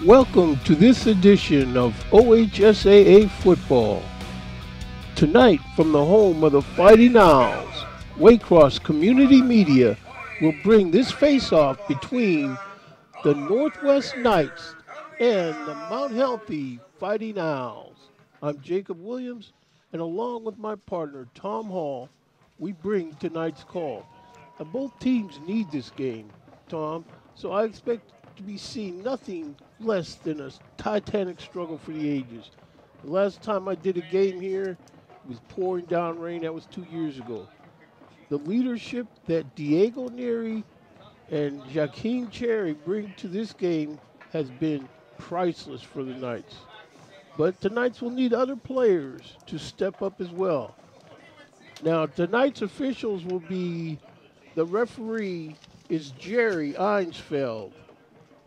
Welcome to this edition of OHSAA Football. Tonight, from the home of the Fighting Owls, Waycross Community Media will bring this face-off between the Northwest Knights and the Mount Healthy Fighting Owls. I'm Jacob Williams, and along with my partner Tom Hall, we bring tonight's call. Now, both teams need this game, Tom, so I expect to be seeing nothing less than a titanic struggle for the ages. The last time I did a game here, it was pouring down rain. That was 2 years ago. The leadership that Diego Neri and Joaquin Cherry bring to this game has been priceless for the Knights. But the Knights will need other players to step up as well. Now, tonight's officials will be the referee is Jerry Einsfeld.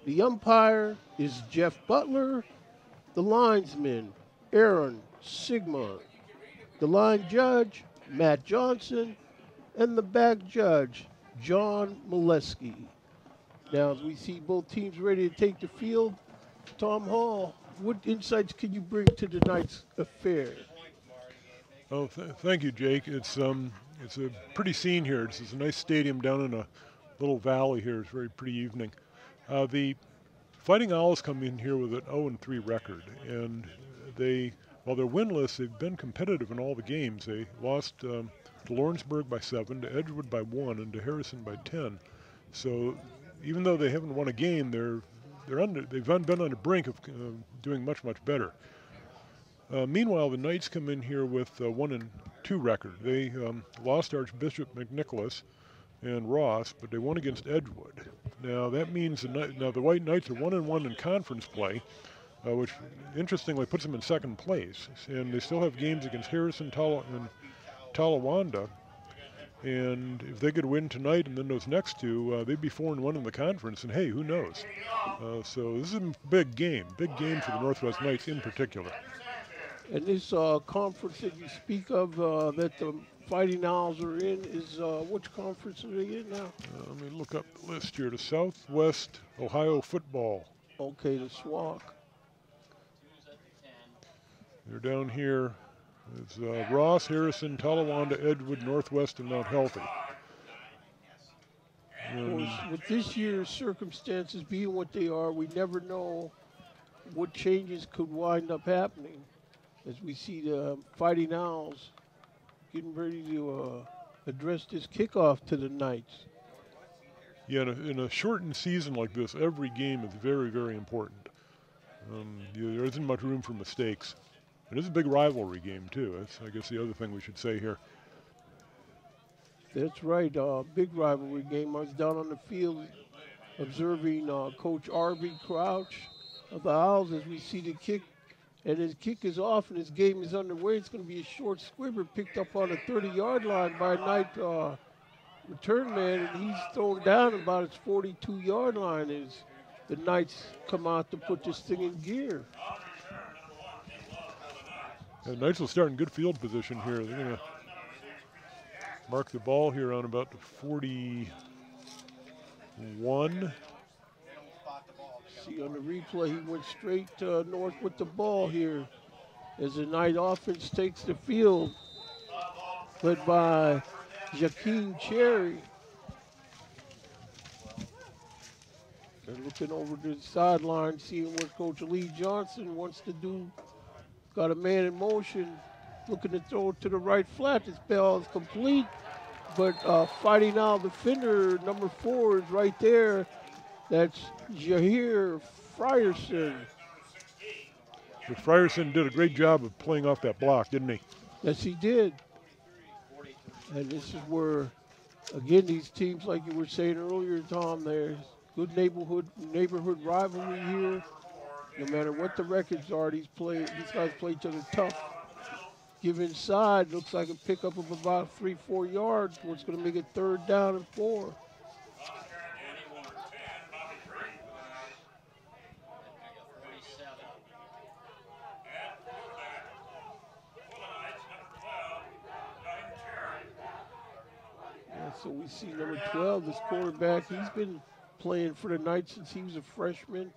The umpire is Jeff Butler. The linesman, Aaron Sigmund. The line judge, Matt Johnson. And the back judge, John Molesky. Now, as we see both teams ready to take the field, Tom Hall, what insights can you bring to tonight's affair? Oh, thank you, Jake. It's a pretty scene here. It's a nice stadium down in a little valley here. It's a very pretty evening. The Fighting Owls come in here with an 0-3 record, and while they're winless, they've been competitive in all the games. They lost to Lawrenceburg by 7, to Edgewood by 1, and to Harrison by 10. So even though they haven't won a game, they've been on the brink of doing much better. Meanwhile, the Knights come in here with a 1-2 record. They lost Archbishop McNicholas and Ross, but they won against Edgewood. Now that means the White Knights are 1-1 in conference play, which interestingly puts them in second place. And they still have games against Harrison, and Talawanda. And if they could win tonight and then those next two, they'd be 4-1 in the conference. And hey, who knows? So this is a big game for the Northwest Knights in particular. And this conference that you speak of that the Fighting Owls are in is which conference are they in now? Let me look up the list here. The Southwest Ohio Football. Okay, the SWAC. They're down here. It's Ross, Harrison, Talawanda, Edgewood, Northwest, and Mount Healthy. Of course, with this year's circumstances being what they are, we never know what changes could wind up happening as we see the Fighting Owls getting ready to address this kickoff to the Knights. Yeah, in a shortened season like this, every game is very, very important. There isn't much room for mistakes. It is a big rivalry game, too. That's, I guess, the other thing we should say here. That's right, big rivalry game. I was down on the field observing Coach R.B. Crouch of the Owls as we see the kick. And his kick is off and his game is underway. It's going to be a short squibber picked up on the 30-yard line by a Knight return man, and he's thrown down about his 42-yard line as the Knights come out to put this thing in gear. The Knights will start in good field position here. They're going to mark the ball here on about the 41. See on the replay, he went straight north with the ball here as the Knight offense takes the field, led by Joaquin Cherry. They're looking over to the sideline, seeing what Coach Lee Johnson wants to do. Got a man in motion, looking to throw it to the right flat. This ball is complete, but Fighting Owl defender number 4 is right there. That's Jahir Frierson. Frierson did a great job of playing off that block, didn't he? Yes, he did. And this is where, again, these teams, like you were saying earlier, Tom, there's good neighborhood rivalry here. No matter what the records are, these guys play each other tough. Give inside, looks like a pickup of about 3-4 yards, what's going to make it 3rd down and 4. So we see number 12, this quarterback. He's been playing for the Knights since he was a freshman.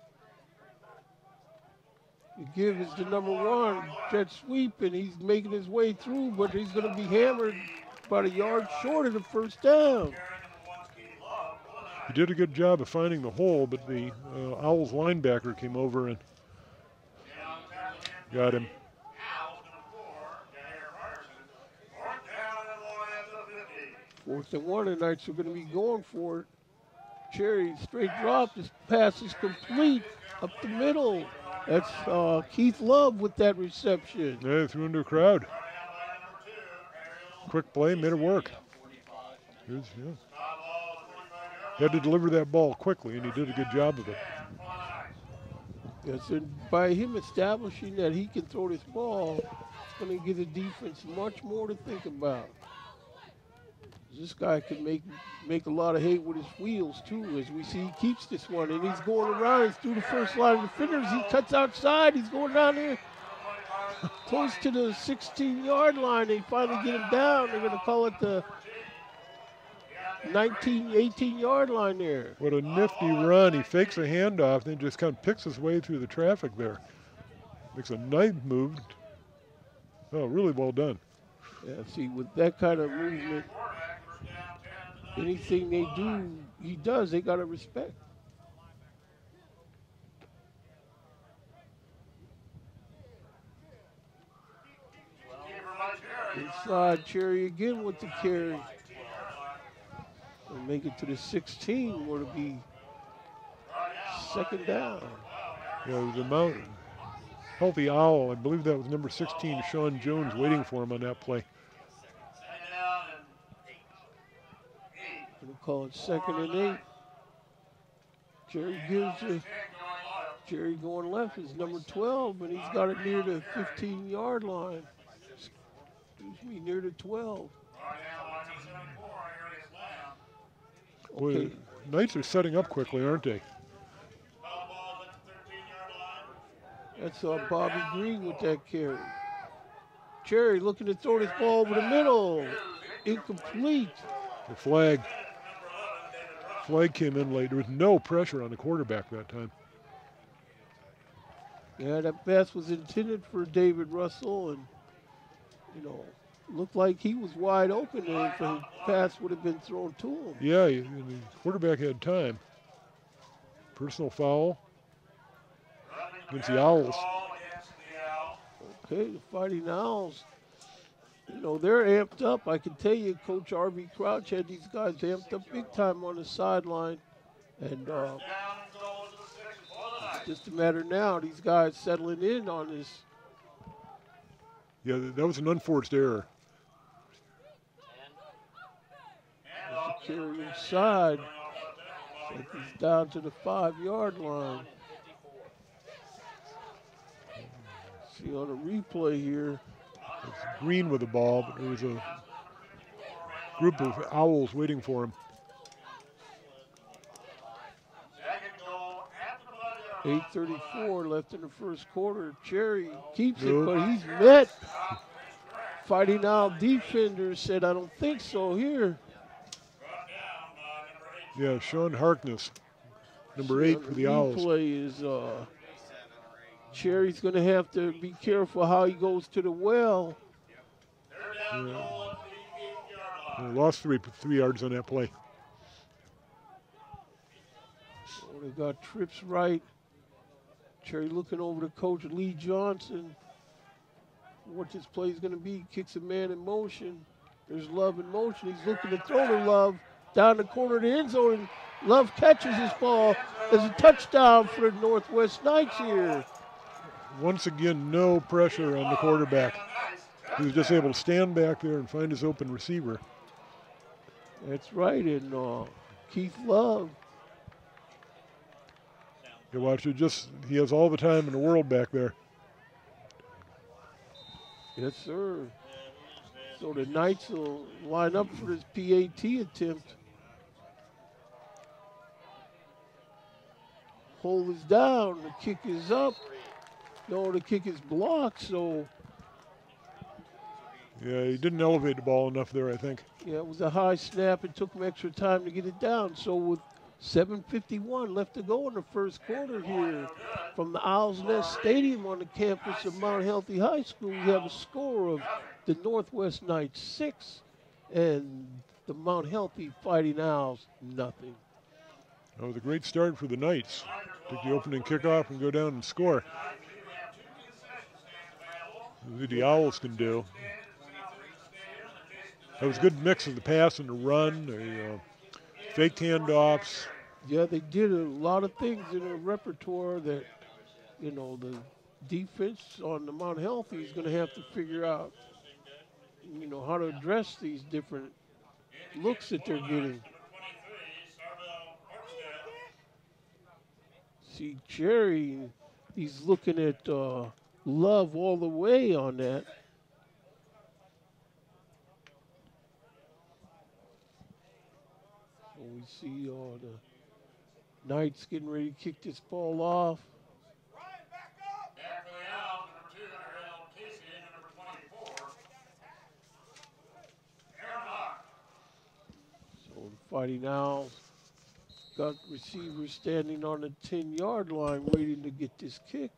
give is the #1 jet sweep, and he's making his way through, but he's going to be hammered about a yard short of the first down. He did a good job of finding the hole, but the Owls linebacker came over and got him. Fourth and 1, the Knights are going to be going for it. Cherry, straight drop. This pass is complete up the middle. That's Keith Love with that reception. Yeah, threw into a crowd. Quick play, made it work. Yeah. Had to deliver that ball quickly, and he did a good job of it. Yes, and by him establishing that he can throw this ball, it's going to give the defense much more to think about. This guy can make a lot of hay with his wheels, too, as we see he keeps this one. And he's going around. He's through the first line of defenders. He cuts outside. He's going down there close to the 16-yard line. They finally get him down. They're going to call it the 18-yard line there. What a nifty run. He fakes a handoff, then just kind of picks his way through the traffic there. Makes a nice move. Oh, really well done. Yeah, see, with that kind of movement, anything he does, they got to respect. Inside, Cherry again with the carry. They'll make it to the 16, where it'll be second down. Yeah, the mountain. Healthy Owl, I believe that was number 16, Sean Jones, waiting for him on that play. Gonna call it 2nd and 8. Jerry going left is number 12, and he's got it near the 15-yard line. Excuse me, near the 12. Okay. Boy, Knights are setting up quickly, aren't they? That's Bobby Green with that carry. Cherry looking to throw this ball over the middle. Incomplete. The flag. Flag came in late. There was no pressure on the quarterback that time. Yeah, that pass was intended for David Russell, and, looked like he was wide open, and if the pass would have been thrown to him. Yeah, the quarterback had time. Personal foul against the Owls. Okay, the Fighting Owls, they're amped up. I can tell you, Coach R.V. Crouch had these guys amped up big time on the sideline. And it's just a matter now, these guys settling in on this. Yeah, that was an unforced error. There's a carry inside. Like he's down to the 5-yard line. See on the replay here. It's Green with the ball, but there was a group of Owls waiting for him. 8:34 left in the first quarter. Cherry keeps it, but he's met. Fighting Owl defender said, I don't think so here. Yeah, Sean Harkness, number 8 for the Owls. The replay is Cherry's going to have to be careful how he goes to the well. Yeah. Lost three yards on that play. So they got trips right. Cherry looking over to Coach Lee Johnson. What this play is going to be. Kicks a man in motion. There's Love in motion. He's looking to throw to Love down the corner of the end zone. Love catches his ball. There's a touchdown for the Northwest Knights here. Once again, no pressure on the quarterback. He was just able to stand back there and find his open receiver. That's right, and Keith Love. You watch it, he has all the time in the world back there. Yes, sir. So the Knights will line up for this PAT attempt. Hole is down, the kick is up. No, the kick is blocked, so. Yeah, he didn't elevate the ball enough there, I think. Yeah, it was a high snap. It took him extra time to get it down. So with 7:51 left to go in the first quarter here from the Owl's Nest Stadium on the campus of Mount Healthy High School. We have a score of the Northwest Knights 6 and the Mount Healthy Fighting Owls nothing. That was a great start for the Knights. Take the opening kickoff and go down and score. What the Owls can do. That was a good mix of the pass and the run, the fake handoffs. Yeah, they did a lot of things in their repertoire that, you know, the defense on the Mount Healthy is going to have to figure out, you know, how to address these different looks that they're getting. See, Jerry, he's looking at Love all the way on that. So we see the Knights getting ready to kick this ball off. So the Fighting Owls got receivers standing on the 10-yard line waiting to get this kick.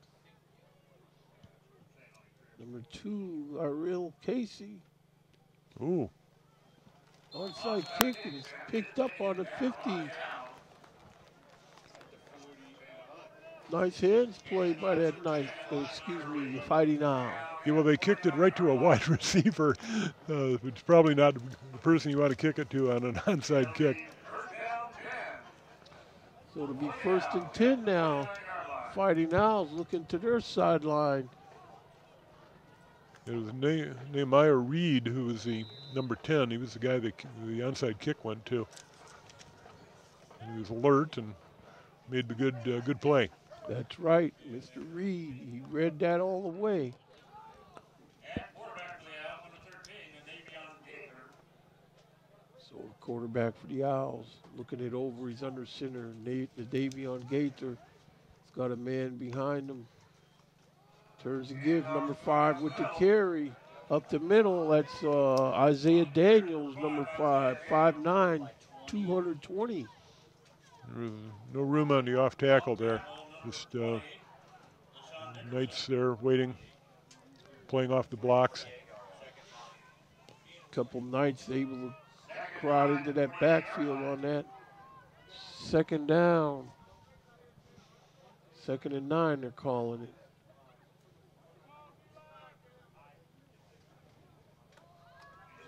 Number 2, Ariel Casey. Ooh. Onside kick is picked up on the 50. Nice hands play by that Knight, Fighting Owl. Yeah, well, they kicked it right to a wide receiver. It's probably not the person you want to kick it to on an onside kick. So it'll be 1st and 10 now. Fighting Owls looking to their sideline. It was Nehemiah Reed who was the number 10. He was the guy that the onside kick went to. He was alert and made the good play. That's right, Mr. Reed. He read that all the way. So the quarterback for the Owls looking it over. He's under center. The Davion Gaither has got a man behind him. Turns to give, number 5 with the carry. Up the middle, that's Isaiah Daniels, number 5, 5'9", 220. There was no room on the off tackle there. Just Knights there waiting, playing off the blocks. Couple Knights able to crowd into that backfield on that. 2nd down. 2nd and 9, they're calling it.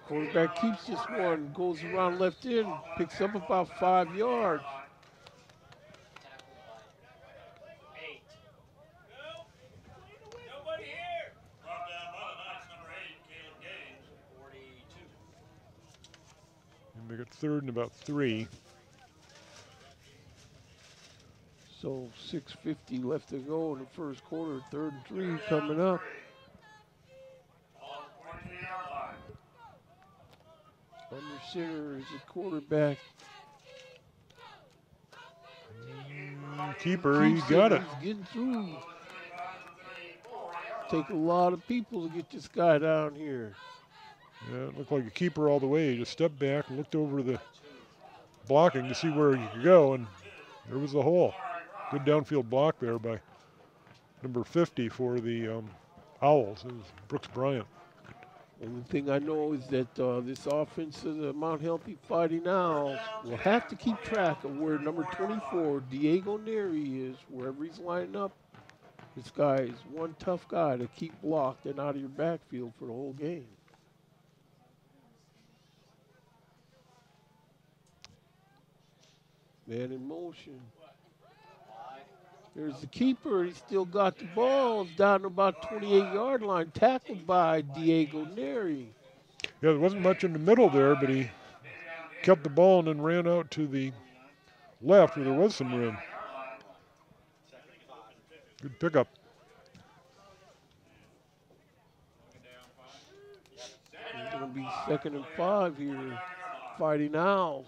Quarterback keeps this one, goes around left in, picks up about 5 yards. And they got 3rd and about 3. So 6:50 left to go in the first quarter, 3rd and 3 coming up. Under center is the quarterback. Keeper, he got it. He's getting through. Take a lot of people to get this guy down here. Yeah, it looked like a keeper all the way. He just stepped back and looked over the blocking to see where he could go, and there was the hole. Good downfield block there by number 50 for the Owls. It was Brooks Bryant. Only thing I know is that this offense of the Mount Healthy Fighting Owls will have to keep track of where number 24, Diego Neri, is, wherever he's lining up. This guy is one tough guy to keep blocked and out of your backfield for the whole game. Man in motion. There's the keeper. He still got the ball. It's down to about 28-yard line. Tackled by Diego Neri. Yeah, there wasn't much in the middle there, but he kept the ball and then ran out to the left where there was some room. Good pickup. It's going to be 2nd and 5 here. Fighting Owls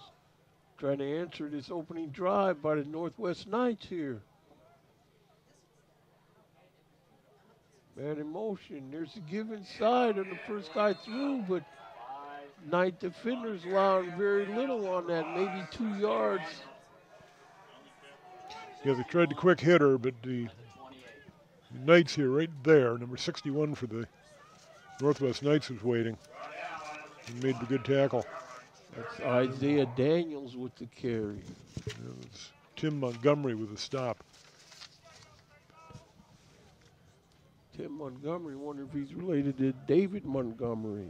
trying to answer this opening drive by the Northwest Knights here. Man in motion. There's a give inside on the first guy through, but Knight defenders allowing very little on that, maybe 2 yards. Yeah, they tried the quick hitter, but the Knights here, right there, number 61 for the Northwest Knights was waiting and made the good tackle. That's Isaiah Daniels with the carry. Yeah, it's Tim Montgomery with a stop. Tim Montgomery, wonder if he's related to David Montgomery.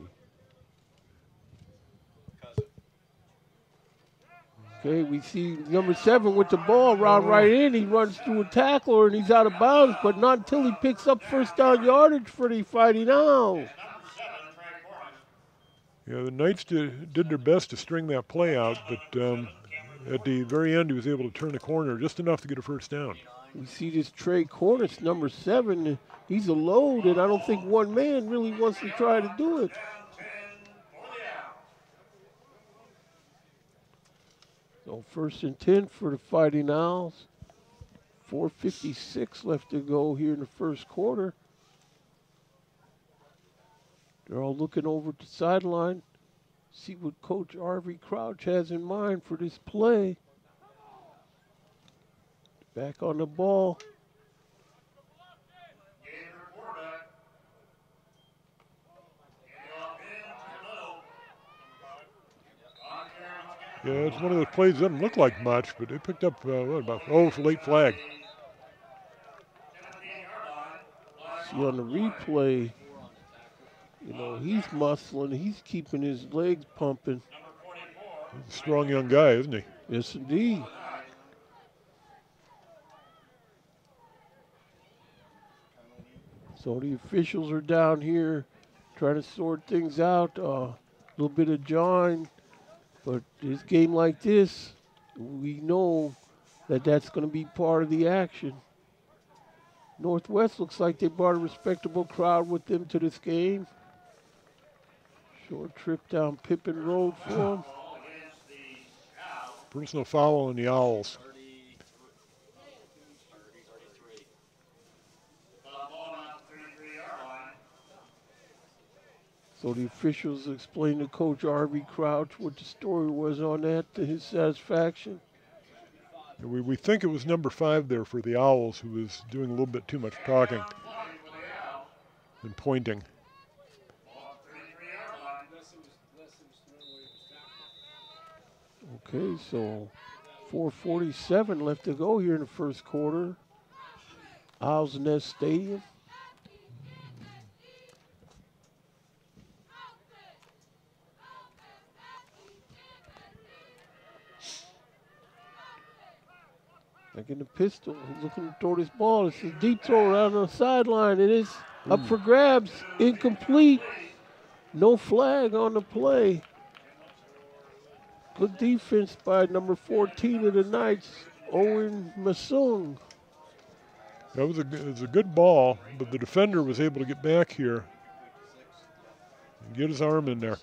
Okay, we see number 7 with the ball, round right in. He runs through a tackler and he's out of bounds, but not until he picks up first down yardage for the Fighting Owls. Yeah, the Knights did their best to string that play out, but at the very end he was able to turn the corner just enough to get a first down. We see this Trey Cornish, number 7. He's a load, and I don't think one man really wants to try to do it. So 1st and 10 for the Fighting Owls. 4:56 left to go here in the first quarter. They're all looking over at the sideline, see what Coach R.V. Crouch has in mind for this play. Back on the ball. Yeah, it's one of those plays that doesn't look like much, but they picked up, it's a late flag. See on the replay, you know, he's muscling, he's keeping his legs pumping. He's a strong young guy, isn't he? Yes, indeed. So the officials are down here trying to sort things out. A little bit of jawing, but this game like this, we know that that's going to be part of the action. Northwest looks like they brought a respectable crowd with them to this game. Short trip down Pippin Road for them. Personal foul on the Owls. So the officials explained to Coach R.V. Crouch what the story was on that to his satisfaction. We think it was number 5 there for the Owls, who was doing a little bit too much talking and pointing. Okay, so 4:47 left to go here in the first quarter. Owls Nest Stadium. Back in the pistol, he's looking to throw this ball. It's a deep throw around on the sideline. It is up for grabs, incomplete. No flag on the play. Good defense by number 14 of the Knights, Owen Masung. That was a good ball, but the defender was able to get back here and get his arm in there.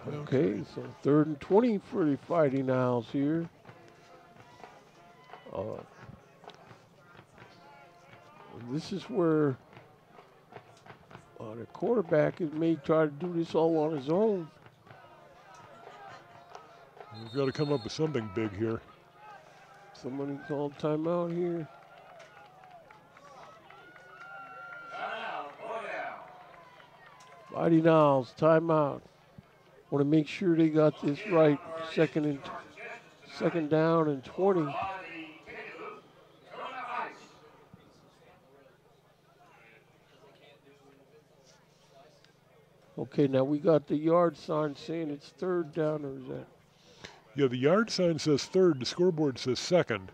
Okay, so 3rd and 20 for the Fighting Owls here. This is where the quarterback may try to do this all on his own. We've got to come up with something big here. Somebody called timeout here. Fighting Owls, timeout. Want to make sure they got this right. Second down and 20. Okay, now we got the yard sign saying it's 3rd down, or is that? Yeah, the yard sign says 3rd, the scoreboard says 2nd.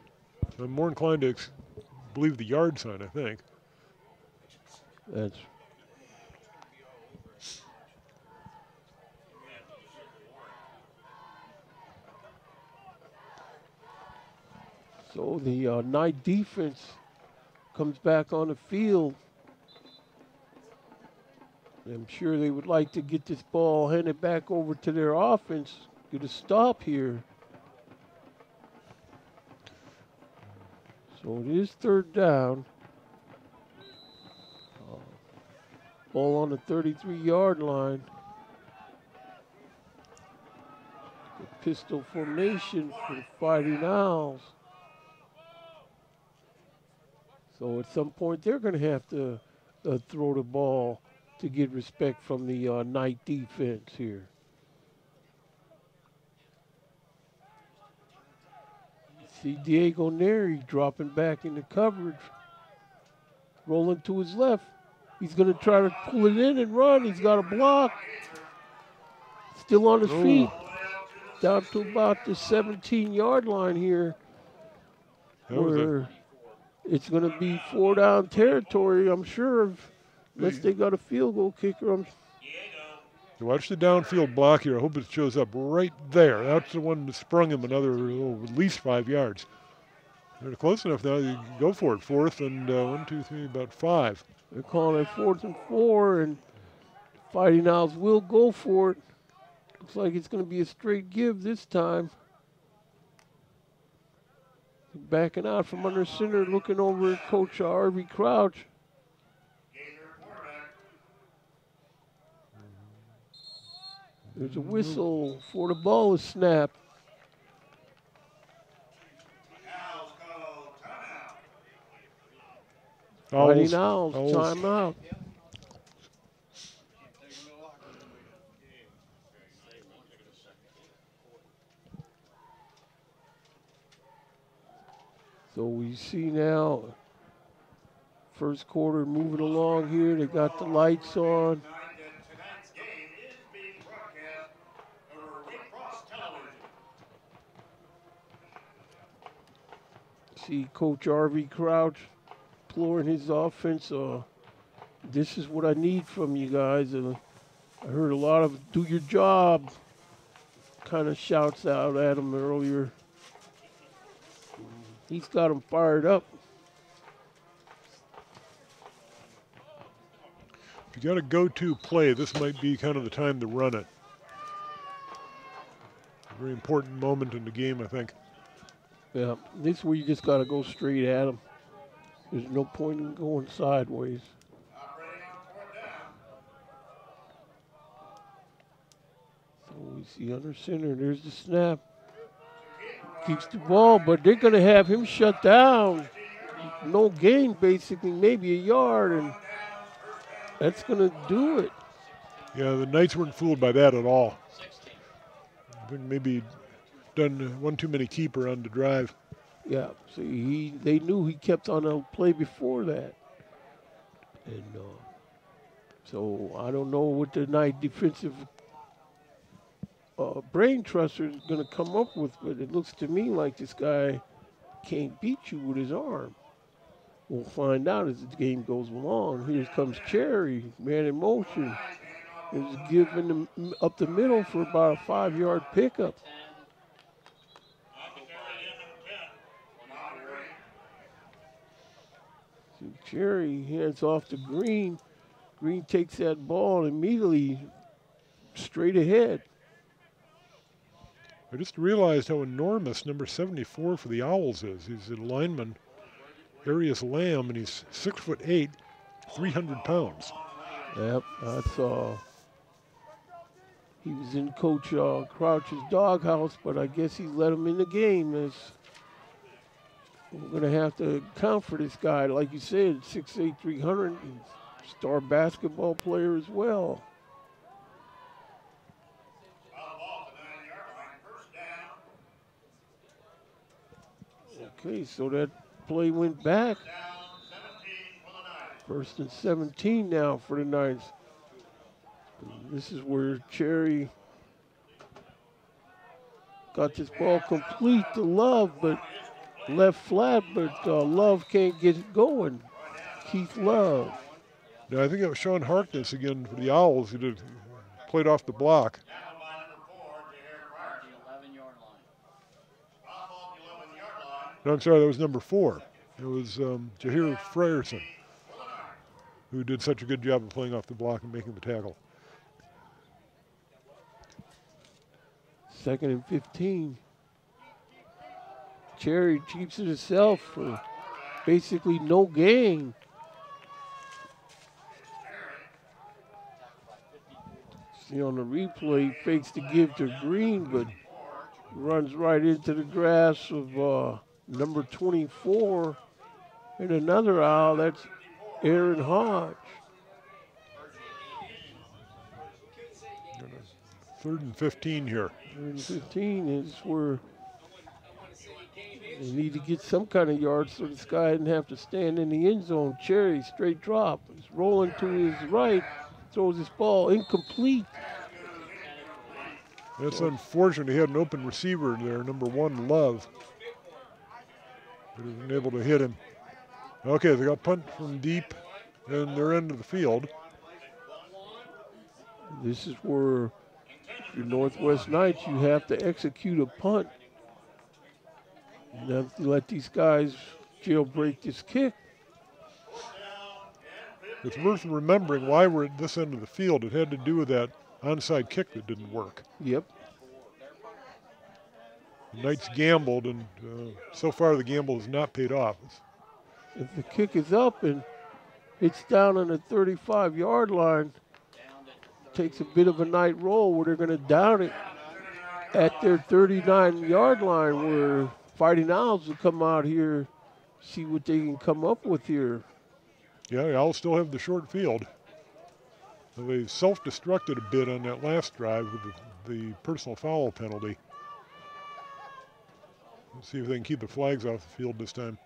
So I'm more inclined to believe the yard sign, I think. That's so the Knight defense comes back on the field. I'm sure they would like to get this ball handed back over to their offense. Get a stop here. So it is 3rd down. Ball on the 33-yard line. pistol formation for the Fighting Owls. So at some point they're going to have to throw the ball to get respect from the Knight defense here. See Diego Neri dropping back into coverage, rolling to his left. He's going to try to pull it in and run. He's got a block. Still on his feet. Down to about the 17-yard line here, where it's going to be 4-down territory, I'm sure, unless they got a field goal kicker. Watch the downfield block here. I hope it shows up right there. That's the one that sprung him another at least 5 yards. They're close enough now. You can go for it. 4th and 1, 2, 3, about 5. They're calling it 4th and 4, and Fighting Owls will go for it. Looks like it's going to be a straight give this time. Backing out from under center, looking over at Coach Harvey Crouch. There's a whistle for the ball is snapped. Fighting Owls, timeout. So we see now, first quarter moving along here. They got the lights on. See Coach R.V. Crouch imploring his offense. This is what I need from you guys. I heard a lot of "do your job" kind of shouts out at him earlier. He's got him fired up. If you got a go-to play, this might be kind of the time to run it. A very important moment in the game, I think. Yeah, this is where you just got to go straight at him. There's no point in going sideways. So we see under center. There's the snap. Keeps the ball, but they're going to have him shut down. No gain, basically, maybe a yard, and that's going to do it. Yeah, the Knights weren't fooled by that at all. I think maybe done one too many keeper on the drive. Yeah, see, they knew he kept on a play before that. And so I don't know what the Knight defensive brain truster is going to come up with, but it looks to me like this guy can't beat you with his arm. We'll find out as the game goes along. Here comes Cherry, man in motion. It was given up the middle for about a 5-yard pickup. So Cherry hands off to Green. Green takes that ball immediately straight ahead. I just realized how enormous number 74 for the Owls is. He's a lineman, Arius Lamb, and he's 6'8", 300 pounds. Yep, that's he was in Coach Crouch's doghouse, but I guess he let him in the game. As we're going to have to account for this guy. Like you said, 6'8", 300, star basketball player as well. Okay, so that play went back. 1st and 17 now for the Knights. This is where Cherry got this ball complete to Love, but left flat, but Love can't get it going. Keith Love. Yeah, I think that was Sean Harkness again for the Owls who played off the block. No, I'm sorry, that was number 4. It was Jahir Frierson who did such a good job of playing off the block and making the tackle. 2nd and 15. Cherry keeps it himself for basically no gain. See on the replay, fakes to give to Green, but Runs right into the grass of number 24. And another owl, that's Aaron Hodge. 3rd and 15 here. 3rd and 15 is where they need to get some kind of yard so this guy didn't have to stand in the end zone. Cherry, straight drop. He's rolling to his right, throws his ball incomplete. That's unfortunate. He had an open receiver there, number 1, Love. But he wasn't able to hit him. Okay, they got punt from deep in their end of the field. This is where your Northwest Knights, you have to execute a punt. You have to let these guys jailbreak this kick. It's worth remembering why we're at this end of the field. It had to do with that onside kick that didn't work. Yep. The Knights gambled, and so far the gamble has not paid off. If the kick is up and it's down on the 35-yard line, takes a bit of a night roll where they're going to down it at their 39-yard line, where Fighting Owls will come out here, see what they can come up with here. Yeah, the Owls still have the short field. They self-destructed a bit on that last drive with the personal foul penalty. Let's see if they can keep the flags off the field this time.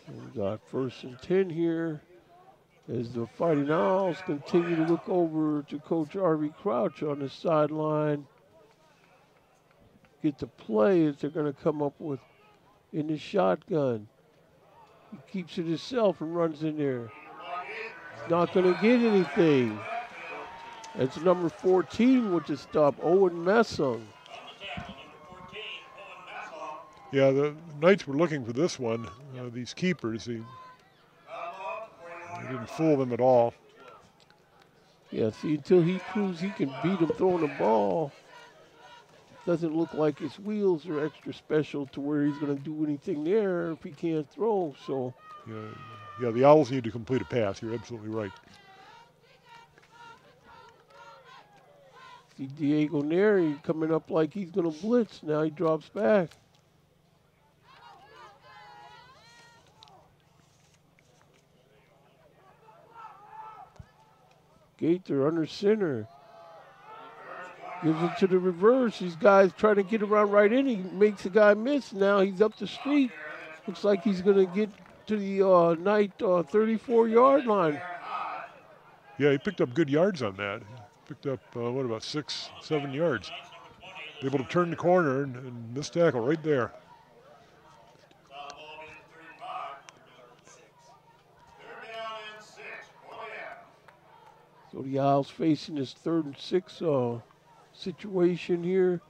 We got 1st and 10 here as the Fighting Owls continue to look over to Coach Harvey Crouch on the sideline. Get the play that they're going to come up with in the shotgun. He keeps it himself and runs in there. He's not going to get anything. That's number 14 with the stop, Owen Messung. Yeah, the Knights were looking for this one. These keepers, they didn't fool them at all. Yeah, see, until he proves he can beat them throwing the ball, doesn't look like his wheels are extra special to where he's going to do anything there if he can't throw. So, yeah, the Owls need to complete a pass. You're absolutely right. See Diego Neri coming up like he's going to blitz. Now he drops back. Gaither under center. Gives it to the reverse. These guys trying to get around right in. He makes the guy miss. Now he's up the street. Looks like he's going to get to the Knight 34-yard line. Yeah, he picked up good yards on that. Picked up, what, about 6, 7 yards. Able to turn the corner and miss tackle right there. So the Owls facing this 3rd and 6 situation here.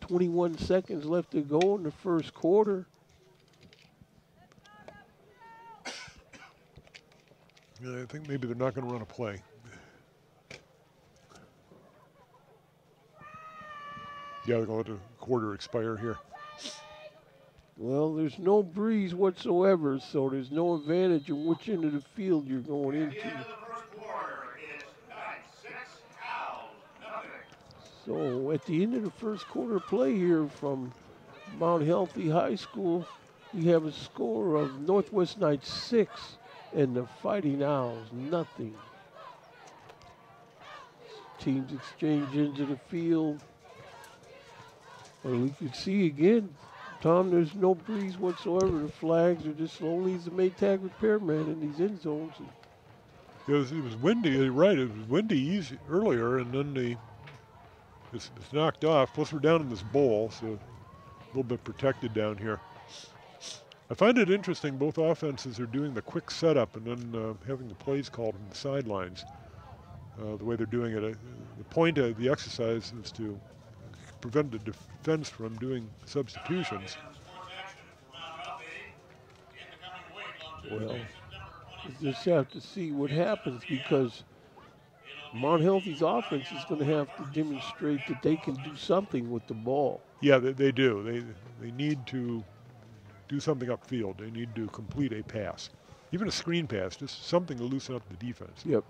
21 seconds left to go in the first quarter. Yeah, I think maybe they're not going to run a play. Yeah, they're going to let the quarter expire here. Well, there's no breeze whatsoever, so there's no advantage in which end of the field you're going into. So at the end of the first quarter play here from Mount Healthy High School, we have a score of Northwest Knights 6 and the Fighting Owls nothing. Teams exchange into the field. And we can see again, Tom, there's no breeze whatsoever. The flags are just slowly as the Maytag repairman in these end zones. It was windy, you're right, it was windy earlier, and then it's knocked off. Plus we're down in this bowl, so a little bit protected down here. I find it interesting, both offenses are doing the quick setup and then having the plays called from the sidelines, the way they're doing it. The point of the exercise is to prevent the defense from doing substitutions. Well, we just have to see what happens, because Mount Healthy's offense is going to have to demonstrate that they can do something with the ball. Yeah, they do. They need to do something upfield. They need to complete a pass. Even a screen pass, just something to loosen up the defense. Yep.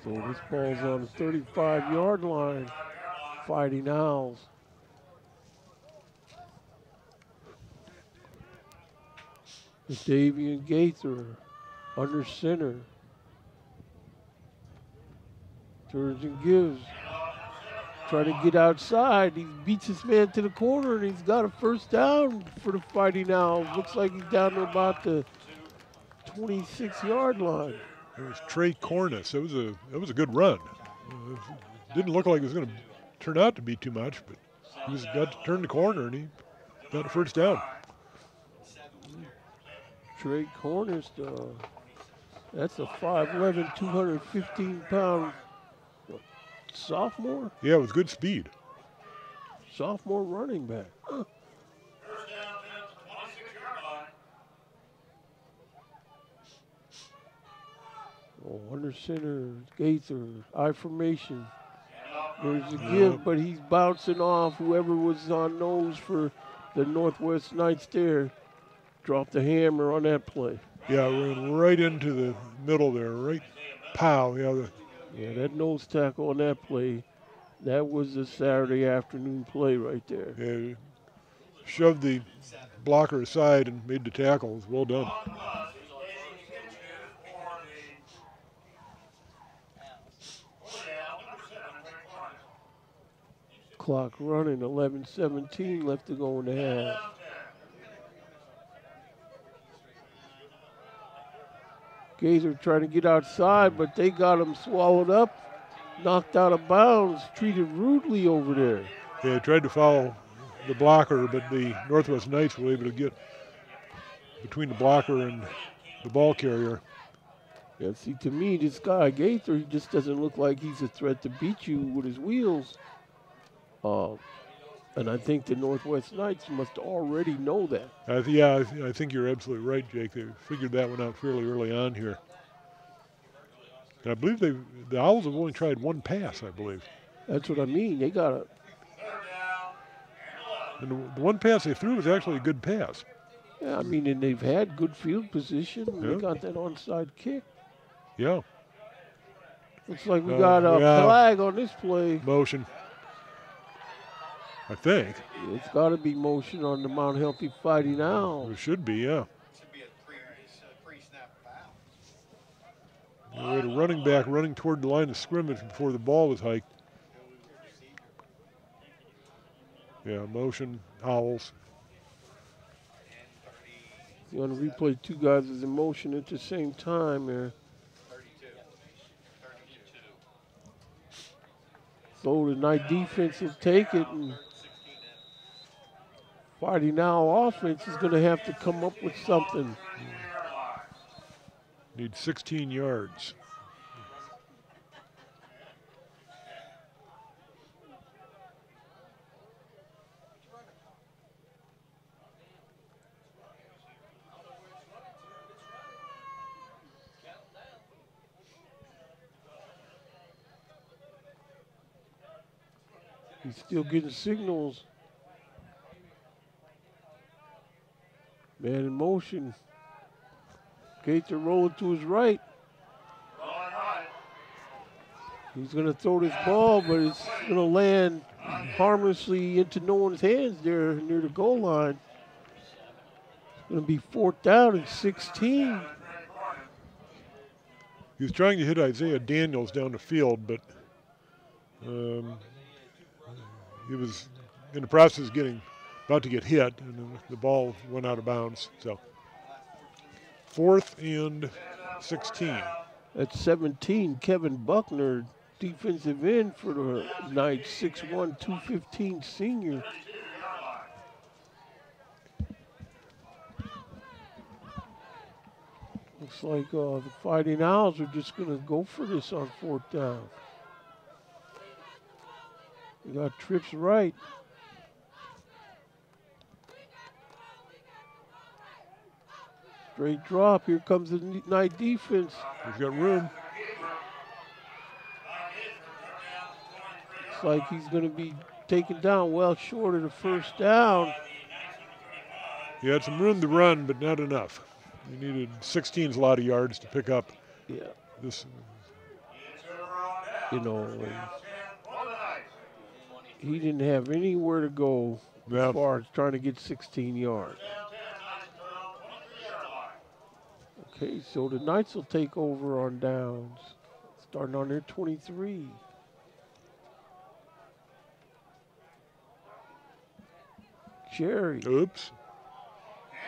So this ball's on the 35-yard line. Fighting Owls. Davian Gaither under center. Turns and gives. Trying to get outside. He beats his man to the corner, and he's got a first down for the Fighting Owls. Looks like he's down to about the 26-yard line. It was Trey Cornish. That was a good run. Didn't look like it was going to turn out to be too much, but he just got to turn the corner, and he got a first down. Trey Cornish, that's a 5'11", 215-pound sophomore? Yeah, with good speed. Sophomore running back. Huh. Oh, under center, Gaither, I formation. There's a give, but he's bouncing off. Whoever was on nose for the Northwest Knights there dropped the hammer on that play. Yeah, ran right into the middle there, right pow. Yeah, that nose tackle on that play, that was a Saturday afternoon play right there. Yeah, shoved the blocker aside and made the tackle. It was well done. Clock running, 11:17 left to go in the half. Gaither trying to get outside, but they got him swallowed up, knocked out of bounds, treated rudely over there. They tried to follow the blocker, but the Northwest Knights were able to get between the blocker and the ball carrier. Yeah, see, to me, this guy, Gaither, he just doesn't look like he's a threat to beat you with his wheels. And I think the Northwest Knights must already know that. I think you're absolutely right, Jake. They figured that one out fairly early on here. And I believe the Owls have only tried one pass, I believe. That's what I mean. They got it. And the one pass they threw was actually a good pass. Yeah, I mean, and they've had good field position. Yeah. They got that onside kick. Yeah. Looks like we got a flag on this play. Motion. I think. It's got to be motion on the Mount Healthy Fighting Owls. It should be, yeah. Should be a pre-snap foul. We had a running back running toward the line of scrimmage before the ball was hiked. Yeah, motion, Owls. You want to replay two guys as in motion at the same time there. 32. So the Knight defense will take it, and Fighting Owl offense is going to have to come up with something. Need 16 yards. He's still getting signals. Man in motion. Gaither rolling to his right. He's going to throw this ball, but it's going to land harmlessly into no one's hands there near the goal line. It's going to be 4th down and 16. He was trying to hit Isaiah Daniels down the field, but he was in the process of about to get hit, and the ball went out of bounds. So 4th and 16. At 17, Kevin Buckner, defensive end for the Knights, 6'1", 215 senior. Looks like the Fighting Owls are just going to go for this on 4th down. They got trips right. Straight drop. Here comes the Knight defense. He's got room. Looks like he's going to be taken down well short of the first down. He had some room to run, but not enough. He needed 16's a lot of yards to pick up. Yeah. This. You know, he didn't have anywhere to go as far as trying to get 16 yards. Okay, so the Knights will take over on downs, starting on their 23. Jerry. Oops.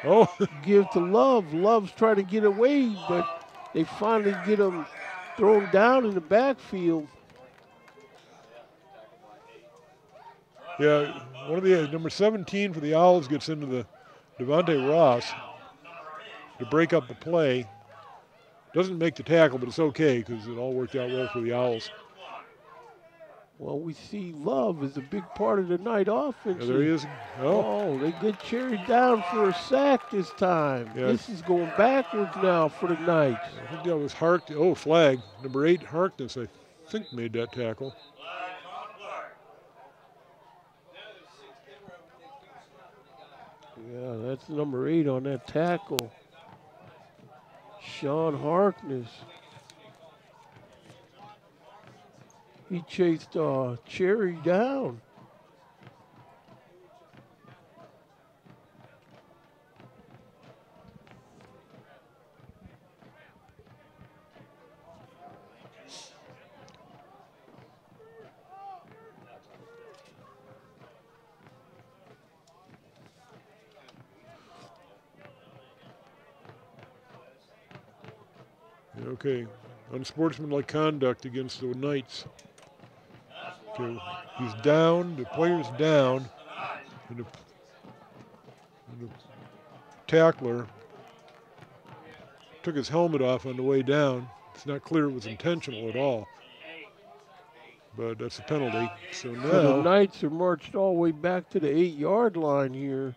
Oh. Give to Love. Love's trying to get away, but they finally get him thrown down in the backfield. Yeah, one of the number 17 for the Owls gets into the Devontae Ross to break up the play. Doesn't make the tackle, but it's okay because it all worked out well for the Owls. Well, we see Love is a big part of the Knight offense. Yeah, there he is. Oh, they get Cherry down for a sack this time. Yeah. This is going backwards now for the Knights. I think that was flag. Number 8, Harkness, I think, made that tackle. Yeah, that's number 8 on that tackle. Sean Harkness. He chased Cherry down. Okay, unsportsmanlike conduct against the Knights. Okay, he's down, the player's down, and the tackler took his helmet off on the way down. It's not clear it was intentional at all, but that's a penalty. So now the Knights are marched all the way back to the 8-yard line here.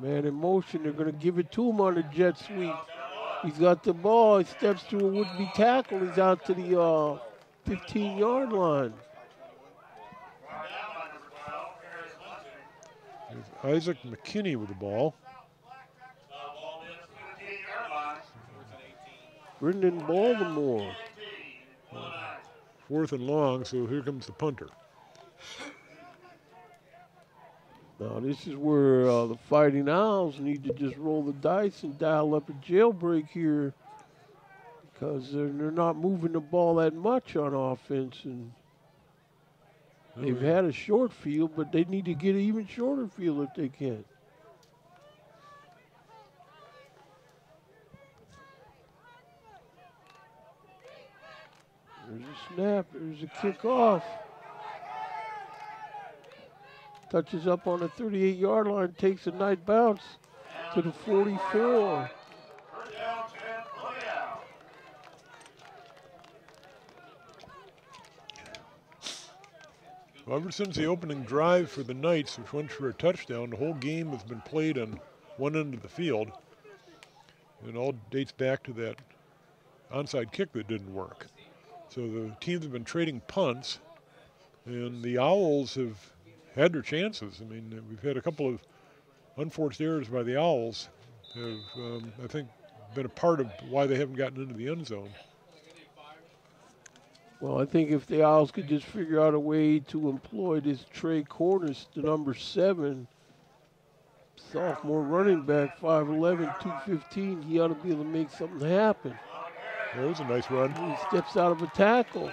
Man in motion, they're going to give it to him on the jet sweep. He's got the ball, he steps through a would-be tackle, he's out to the 15-yard line. There's Isaac McKinney with the ball. Brendan Baltimore. 4th and long, so here comes the punter. Now this is where the Fighting Owls need to just roll the dice and dial up a jailbreak here, because they're not moving the ball that much on offense, and they've had a short field, but they need to get an even shorter field if they can. There's a snap, there's a kickoff. Touches up on the 38-yard line, takes a nice bounce to the 44. Well, ever since the opening drive for the Knights, which went for a touchdown, the whole game has been played on one end of the field. And it all dates back to that onside kick that didn't work. So the teams have been trading punts, and the Owls have had their chances. I mean, we've had a couple of unforced errors by the Owls have, I think, been a part of why they haven't gotten into the end zone. Well, I think if the Owls could just figure out a way to employ this Trey Cornish, the number 7, sophomore running back, 5'11", 215, he ought to be able to make something happen. That was a nice run. He steps out of a tackle.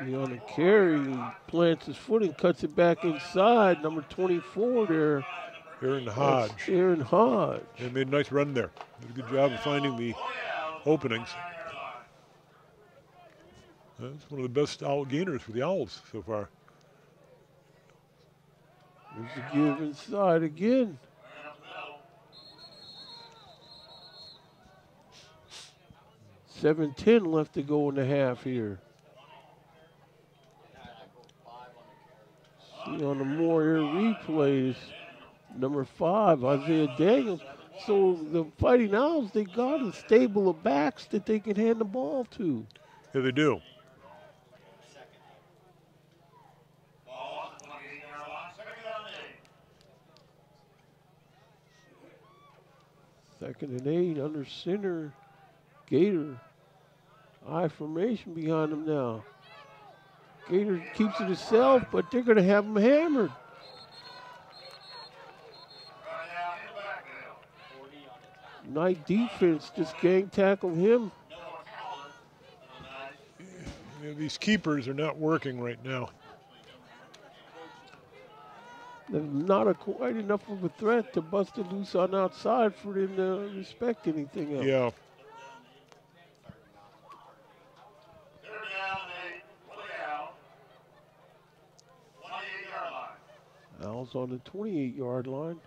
See, on the carry, he plants his foot and cuts it back inside. Number 24 there. Aaron Hodge. That's Aaron Hodge. They made a nice run there. Did a good job of finding the openings. That's one of the best owl gainers for the Owls so far. There's a give inside again. $7:10 left to go in the half here. on the more air replays, number 5, Isaiah Daniels. So the Fighting Owls, they got a stable of backs that they can hand the ball to. Yeah, they do. Second and 8 under center. Gator. I formation behind him now. Gator keeps it himself, but they're going to have him hammered. Night defense just gang tackled him. Yeah, these keepers are not working right now. They're not quite enough of a threat to bust it loose on outside for them to respect anything else. Yeah. Owls on the 28-yard line.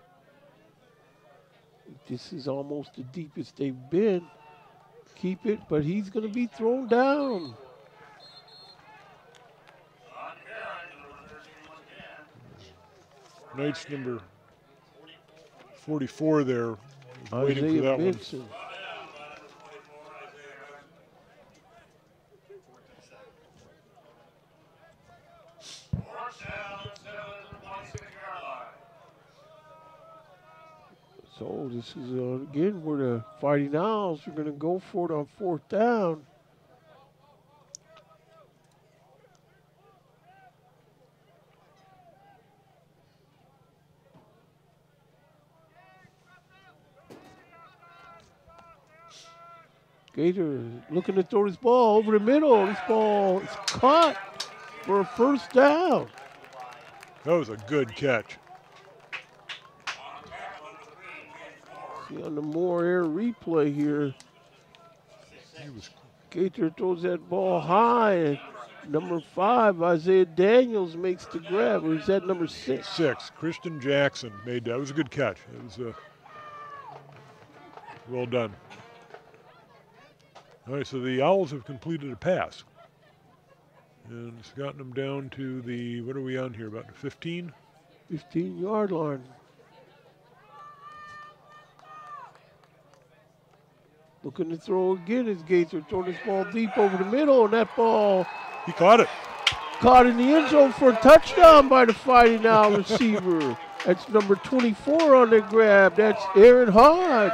This is almost the deepest they've been. Keep it, but he's going to be thrown down. Knight's number 44 there. Waiting Isaiah for that Benson. one. So this is, again, where the Fighting Owls are going to go for it on 4th down. Gator looking to throw this ball over the middle. This ball is caught for a 1st down. That was a good catch. See on the more air replay here. Gator throws that ball high, and number 5, Isaiah Daniels, makes the grab. Or is that number 6? 6. Christian Jackson made that. It was a good catch. It was well done. All right, so the Owls have completed a pass. And it's gotten them down to the, what are we on here, about 15? 15-yard line. Looking to throw again as Gator throwing this ball deep over the middle, and that ball He caught it. caught in the end zone for a touchdown by the Fighting Owl receiver. That's number 24 on the grab. That's Aaron Hodge.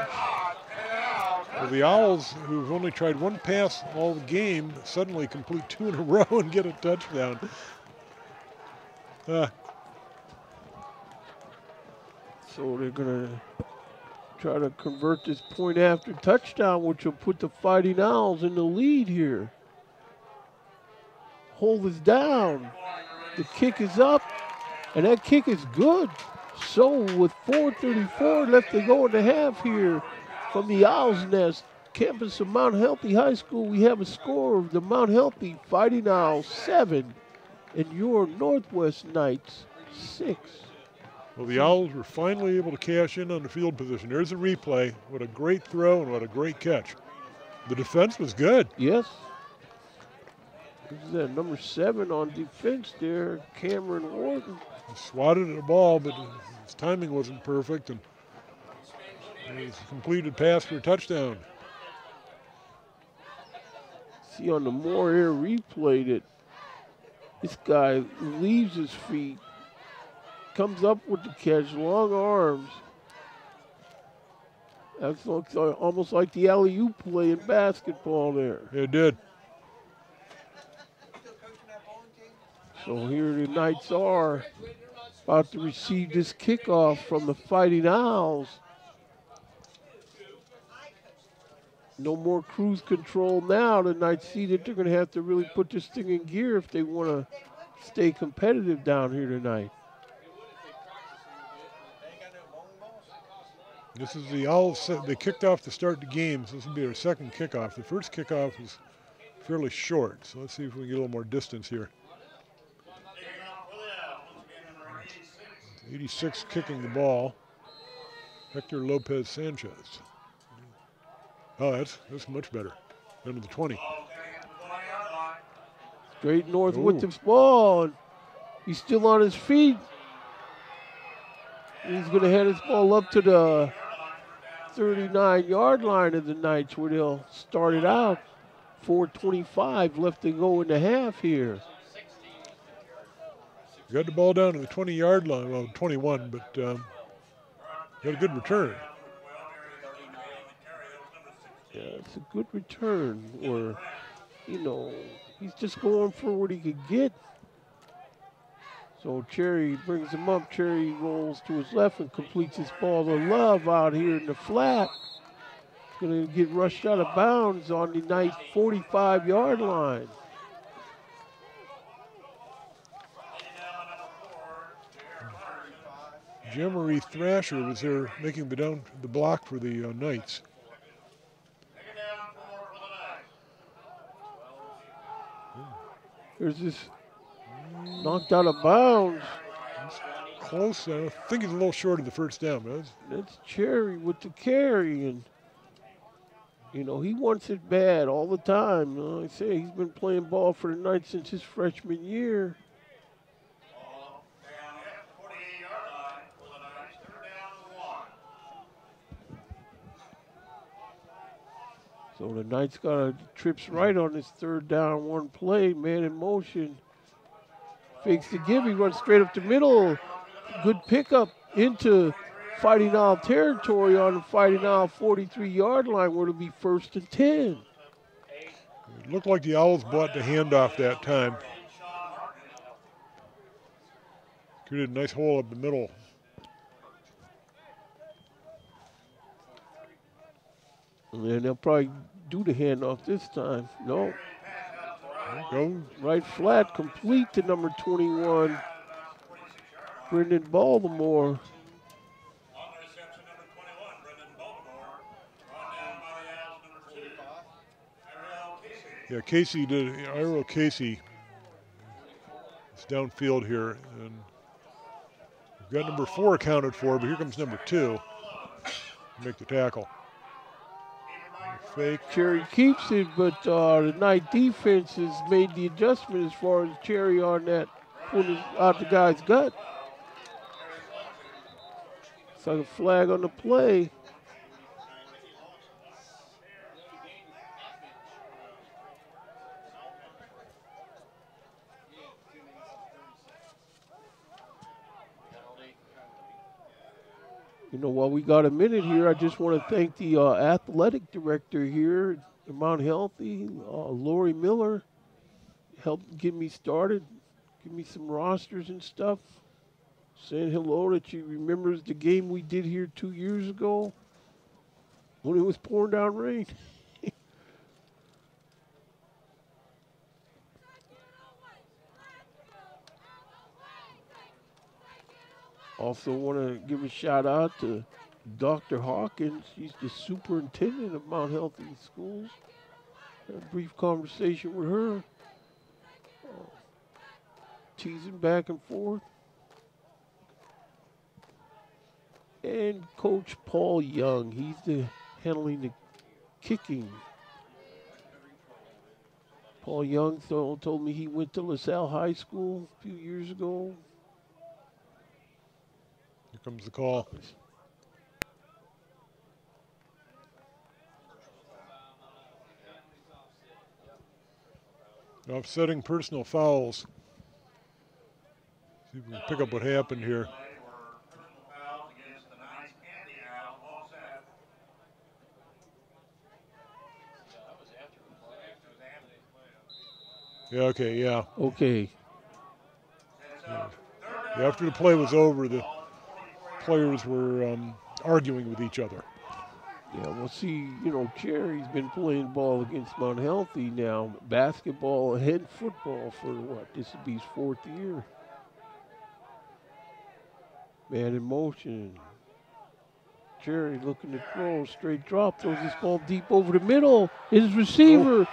Well, the Owls, who've only tried one pass all game, suddenly complete 2 in a row and get a touchdown. So they're going to try to convert this point after touchdown, which will put the Fighting Owls in the lead here. Hold is down. The kick is up, and that kick is good. So with 4:34 left to go in the half here from the Owls Nest, campus of Mount Healthy High School, we have a score of the Mount Healthy Fighting Owls 7 and your Northwest Knights 6. Well, the Owls were finally able to cash in on the field position. There's a replay. What a great throw and what a great catch. The defense was good. Yes. Who's that? Number 7 on defense there, Cameron Wharton. He swatted at the ball, but his timing wasn't perfect, and it was a completed pass for a touchdown. See on the more air replay that this guy leaves his feet, comes up with the catch, long arms. That looks almost like the alley-oop play in basketball there. It did. So here the Knights are about to receive this kickoff from the Fighting Owls. No more cruise control now. The Knights see that they're going to have to really put this thing in gear if they want to stay competitive down here tonight. This is the Owls. They kicked off to start the game, so this will be their second kickoff. The first kickoff was fairly short, so let's see if we can get a little more distance here. 86 kicking the ball. Hector Lopez Sanchez. Oh, that's much better. Down to the 20. Straight north with this ball. And he's still on his feet. He's going to hand his ball up to the 39-yard line of the Knights where they'll start it out. 4:25 left to go in the half here. Got the ball down to the 20-yard line, well, 21, but got a good return. Yeah, it's a good return. Or, he's just going for what he could get. So Cherry brings him up. Cherry rolls to his left and completes his ball to Love out here in the flat. Going to get rushed out of bounds on the Knights' 45-yard line. Jemery Thrasher was there making the block for the Knights. There's this knocked out of bounds. It's close. I think he's a little short of the first down. That's Cherry with the carry, and he wants it bad all the time. I say he's been playing ball for the Knights since his freshman year. So the Knights got trips right on this third down, one play, man in motion. Fakes the give, he runs straight up the middle. Good pickup into Fighting Owl territory on the Fighting Owl 43-yard line where it'll be 1st and 10. It looked like the Owls bought the handoff that time. Created a nice hole up the middle. And they'll probably do the handoff this time. No. Go. Right flat, complete to number 21, Brendan Baltimore. Yeah, Iro Casey is downfield here. And we've got number 4 accounted for, but here comes number 2 to make the tackle. Fake. Cherry keeps it, but the Knight defense has made the adjustment as far as Cherry on that, pulling out the guy's gut. It's like a flag on the play. While we got a minute here, I just want to thank the athletic director here at Mount Healthy, Lori Miller, helped get me started, give me some rosters and stuff. Saying hello that she remembers the game we did here 2 years ago when it was pouring down rain. Also want to give a shout out to Dr. Hawkins. She's the superintendent of Mount Healthy Schools. Had a brief conversation with her, teasing back and forth. And Coach Paul Young, he's handling the kicking. Paul Young told me he went to LaSalle High School a few years ago. Here comes the call. Offsetting personal fouls. See if we can pick up what happened here. Yeah, okay, yeah. Okay. Yeah. After the play was over, the players were arguing with each other. Yeah, well, see, Cherry's been playing ball against Mount Healthy now, basketball and football for what? This would be his 4th year. Man in motion. Cherry looking to throw, straight drop, throws this ball deep over the middle. His receiver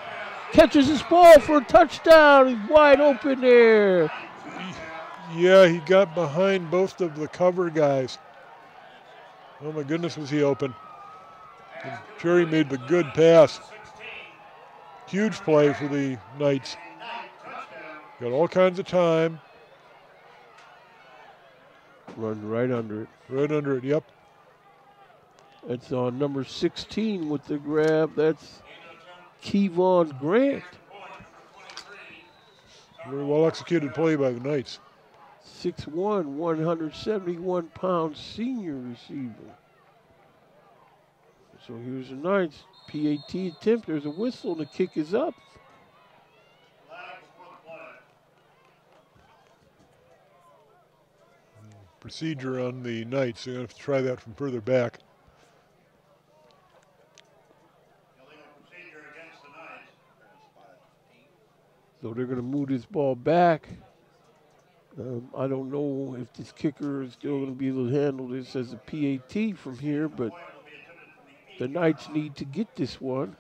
catches this ball for a touchdown. He's wide open there. Yeah, he got behind both of the cover guys. Oh my goodness, was he open. And Cherry made the good pass. Huge play for the Knights. Got all kinds of time. Run right under it. Right under it, yep. That's on number 16 with the grab. That's Kevon Grant. Very well executed play by the Knights. 6'1", 171-pound senior receiver. So here's the Knights. PAT attempt. There's a whistle. The kick is up. Procedure on the Knights. They're going to have to try that from further back. So they're going to move this ball back. I don't know if this kicker is still going to be able to handle this as a PAT from here, but the Knights need to get this one.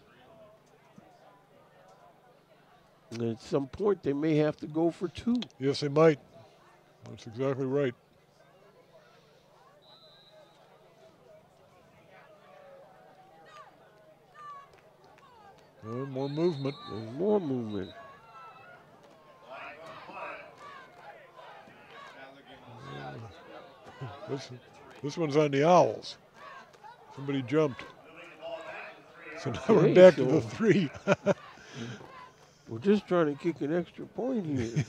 And at some point, they may have to go for two. Yes, they might. That's exactly right. More movement. There's more movement. This one's on the Owls. Somebody jumped. So now we're back to the 3. We're just trying to kick an extra point here.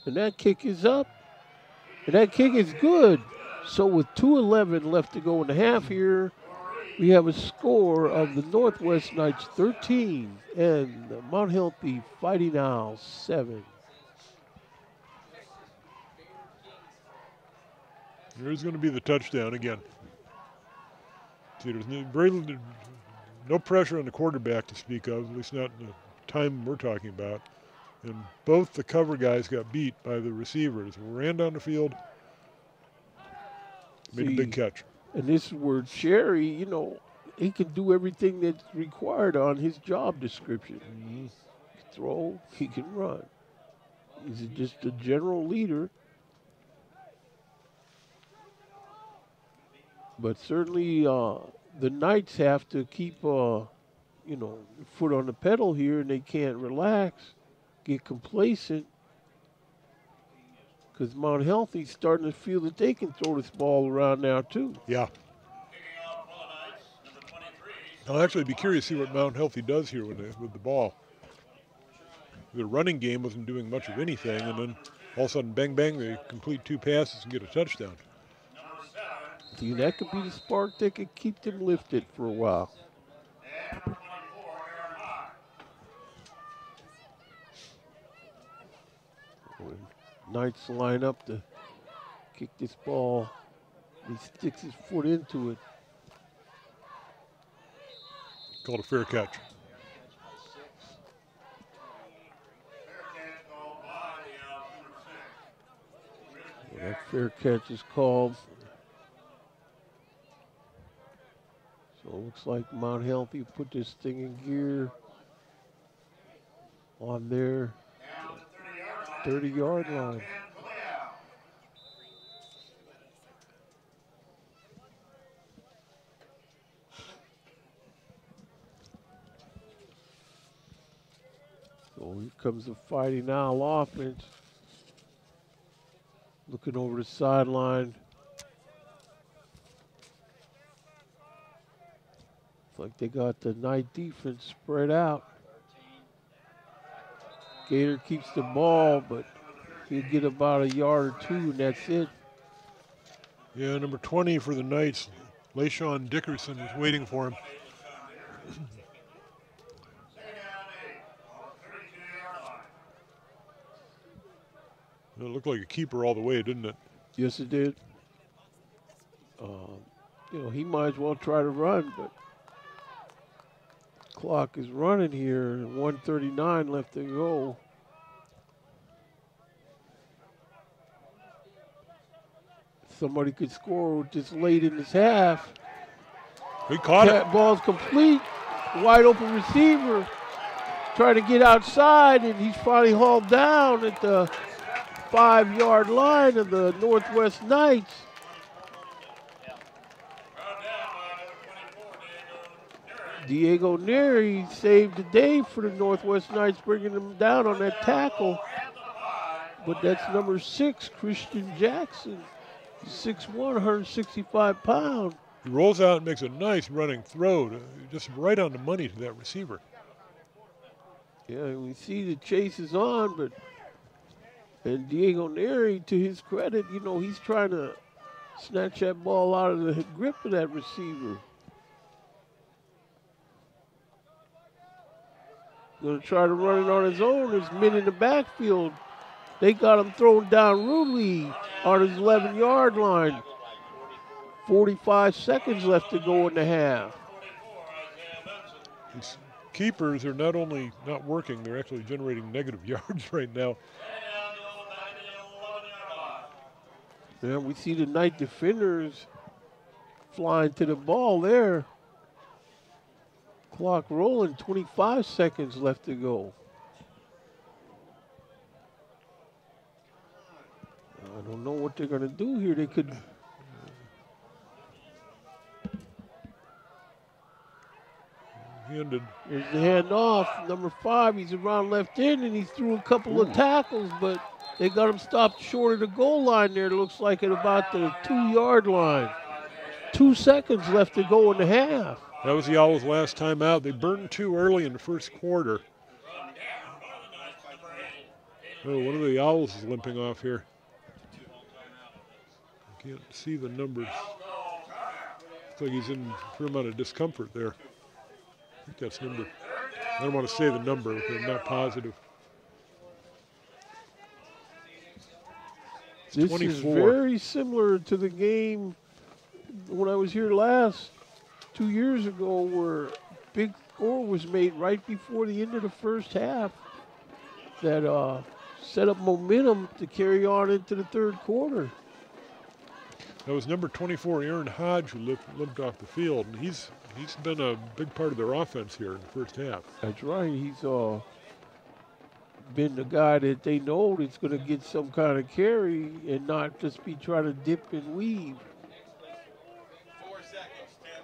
And that kick is up. And that kick is good. So with 2:11 left to go in the half here, we have a score of the Northwest Knights 13 and the Mount Healthy Fighting Owls 7. There's going to be the touchdown again. See, there's no pressure on the quarterback to speak of, at least not in the time we're talking about. And both the cover guys got beat by the receivers. Ran down the field, made a big catch. And this is where Cherry, you know, he can do everything that's required on his job description. He can throw, he can run. He's just a general leader. But certainly the Knights have to keep, you know, foot on the pedal here, and they can't relax, get complacent, because Mount Healthy's starting to feel that they can throw this ball around now too. Yeah. I'll actually be curious to see what Mount Healthy does here with the ball. The running game wasn't doing much of anything, and then all of a sudden, bang, bang, they complete 2 passes and get a touchdown. See, that could be the spark that could keep them lifted for a while. Knights line up to kick this ball. He sticks his foot into it. Called a fair catch. Yeah, that fair catch is called. So it looks like Mount Healthy put this thing in gear on their 30-yard line. So here comes the Fighting Owl offense. Looking over the sideline. Like they got the Knight defense spread out. Gator keeps the ball, but he'll get about a yard or 2, and that's it. Yeah, number 20 for the Knights, LaShawn Dickerson, was waiting for him. It looked like a keeper all the way, didn't it? Yes, it did. You know, he might as well try to run, but clock is running here. 1:39 left to go. Somebody could score this late in this half. He caught it. Ball's complete. Wide open receiver. Trying to get outside, and he's finally hauled down at the 5-yard line of the Northwest Knights. Diego Neri saved the day for the Northwest Knights, bringing them down on that tackle. But that's number 6, Christian Jackson, 6'1", 165 pounds. He rolls out and makes a nice running throw, just right on the money to that receiver. Yeah, we see the chase is on, and Diego Neri, to his credit, you know, he's trying to snatch that ball out of the grip of that receiver. Gonna try to run it on his own. There's men in the backfield. They got him thrown down rudely on his 11-yard line. 45 seconds left to go in the half. These keepers are not only not working, they're actually generating negative yards right now. Yeah, we see the Knight defenders flying to the ball there. Clock rolling, 25 seconds left to go. I don't know what they're going to do here. They could... He ended. There's the handoff. Number 5, he's around left end, and he threw a couple of tackles, but they got him stopped short of the goal line there. It looks like at about the 2-yard line. 2 seconds left to go in the half. That was the Owls' last time out. They burned 2 early in the first quarter. Oh, one of the Owls is limping off here. I can't see the numbers. Looks like he's in a fair amount of discomfort there. I think that's number. I don't want to say the number because I'm not positive. This 24. is very similar to the game when I was here last 2 years ago, where big score was made right before the end of the first half that set up momentum to carry on into the third quarter. That was number 24, Aaron Hodge, who limped off the field, and he's been a big part of their offense here in the first half. That's right. He's been the guy that they know that's going to get some kind of carry and not just be trying to dip and weave. 4 seconds, Tim.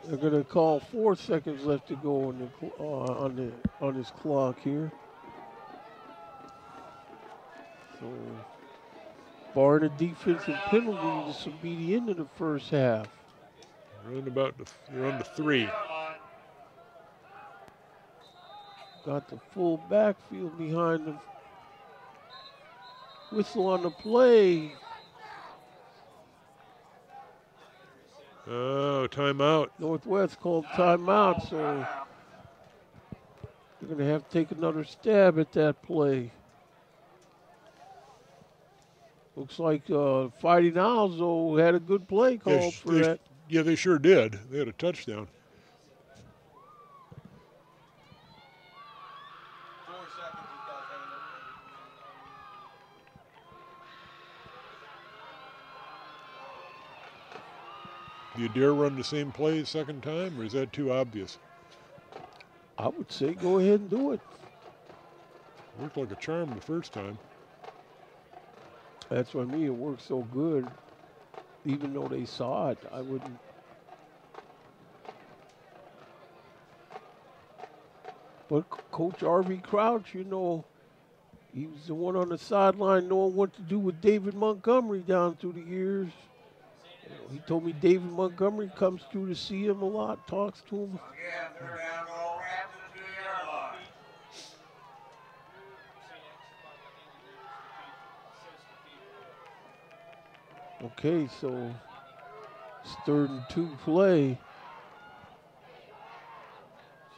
They're going to call 4 seconds left to go on this clock here. So, barring a defensive penalty, this will be the end of the first half. They're on to 3. Got the full backfield behind them. Whistle on the play. Oh, timeout. Northwest called timeout, so they're going to have to take another stab at that play. Looks like Fighting Owls, though, had a good play called for that. Yeah, they sure did. They had a touchdown. 4 seconds, he's got Do you dare run the same play a second time, or is that too obvious? I would say go ahead and do it. Worked like a charm the first time. That's what I mean. It worked so good. Even though they saw it, I wouldn't. But Coach R.V. Crouch, you know, he was the one on the sideline knowing what to do with David Montgomery down through the years. You know, he told me David Montgomery comes through to see him a lot, talks to him. Okay, so it's 3rd and 2 play.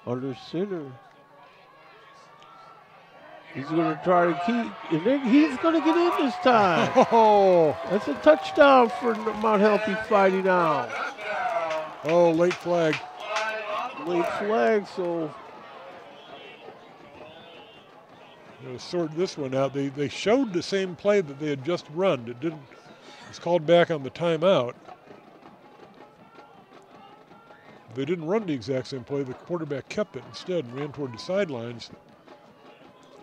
Under center. He's going to try to keep, and then he's going to get in this time. Oh, That's a touchdown for Mount Healthy Fighting Owls. oh, late flag. Late flag, so Sort this one out. They showed the same play that they had just run. It didn't. It's called back on the timeout. They didn't run the exact same play. The quarterback kept it instead and ran toward the sidelines.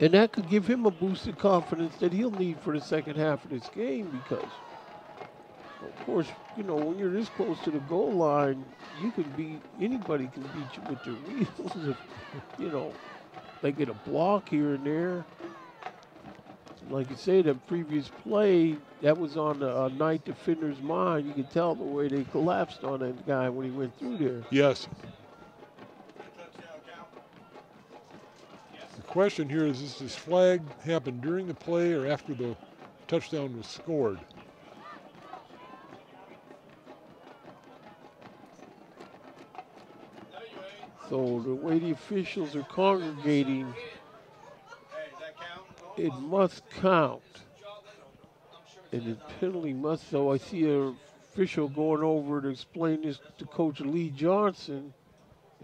and that could give him a boost of confidence that he'll need for the second half of this game because, of course, you know, when you're this close to the goal line, you can beat, anybody can beat you with their wheels if, you know, they get a block here and there. Like you say, that previous play, that was on a night defender's mind. You could tell the way they collapsed on that guy when he went through there. Yes. The question here is, does this flag happen during the play or after the touchdown was scored? So the way the officials are congregating, it must count. And the penalty must, so I see an official going over to explain this to Coach Lee Johnson.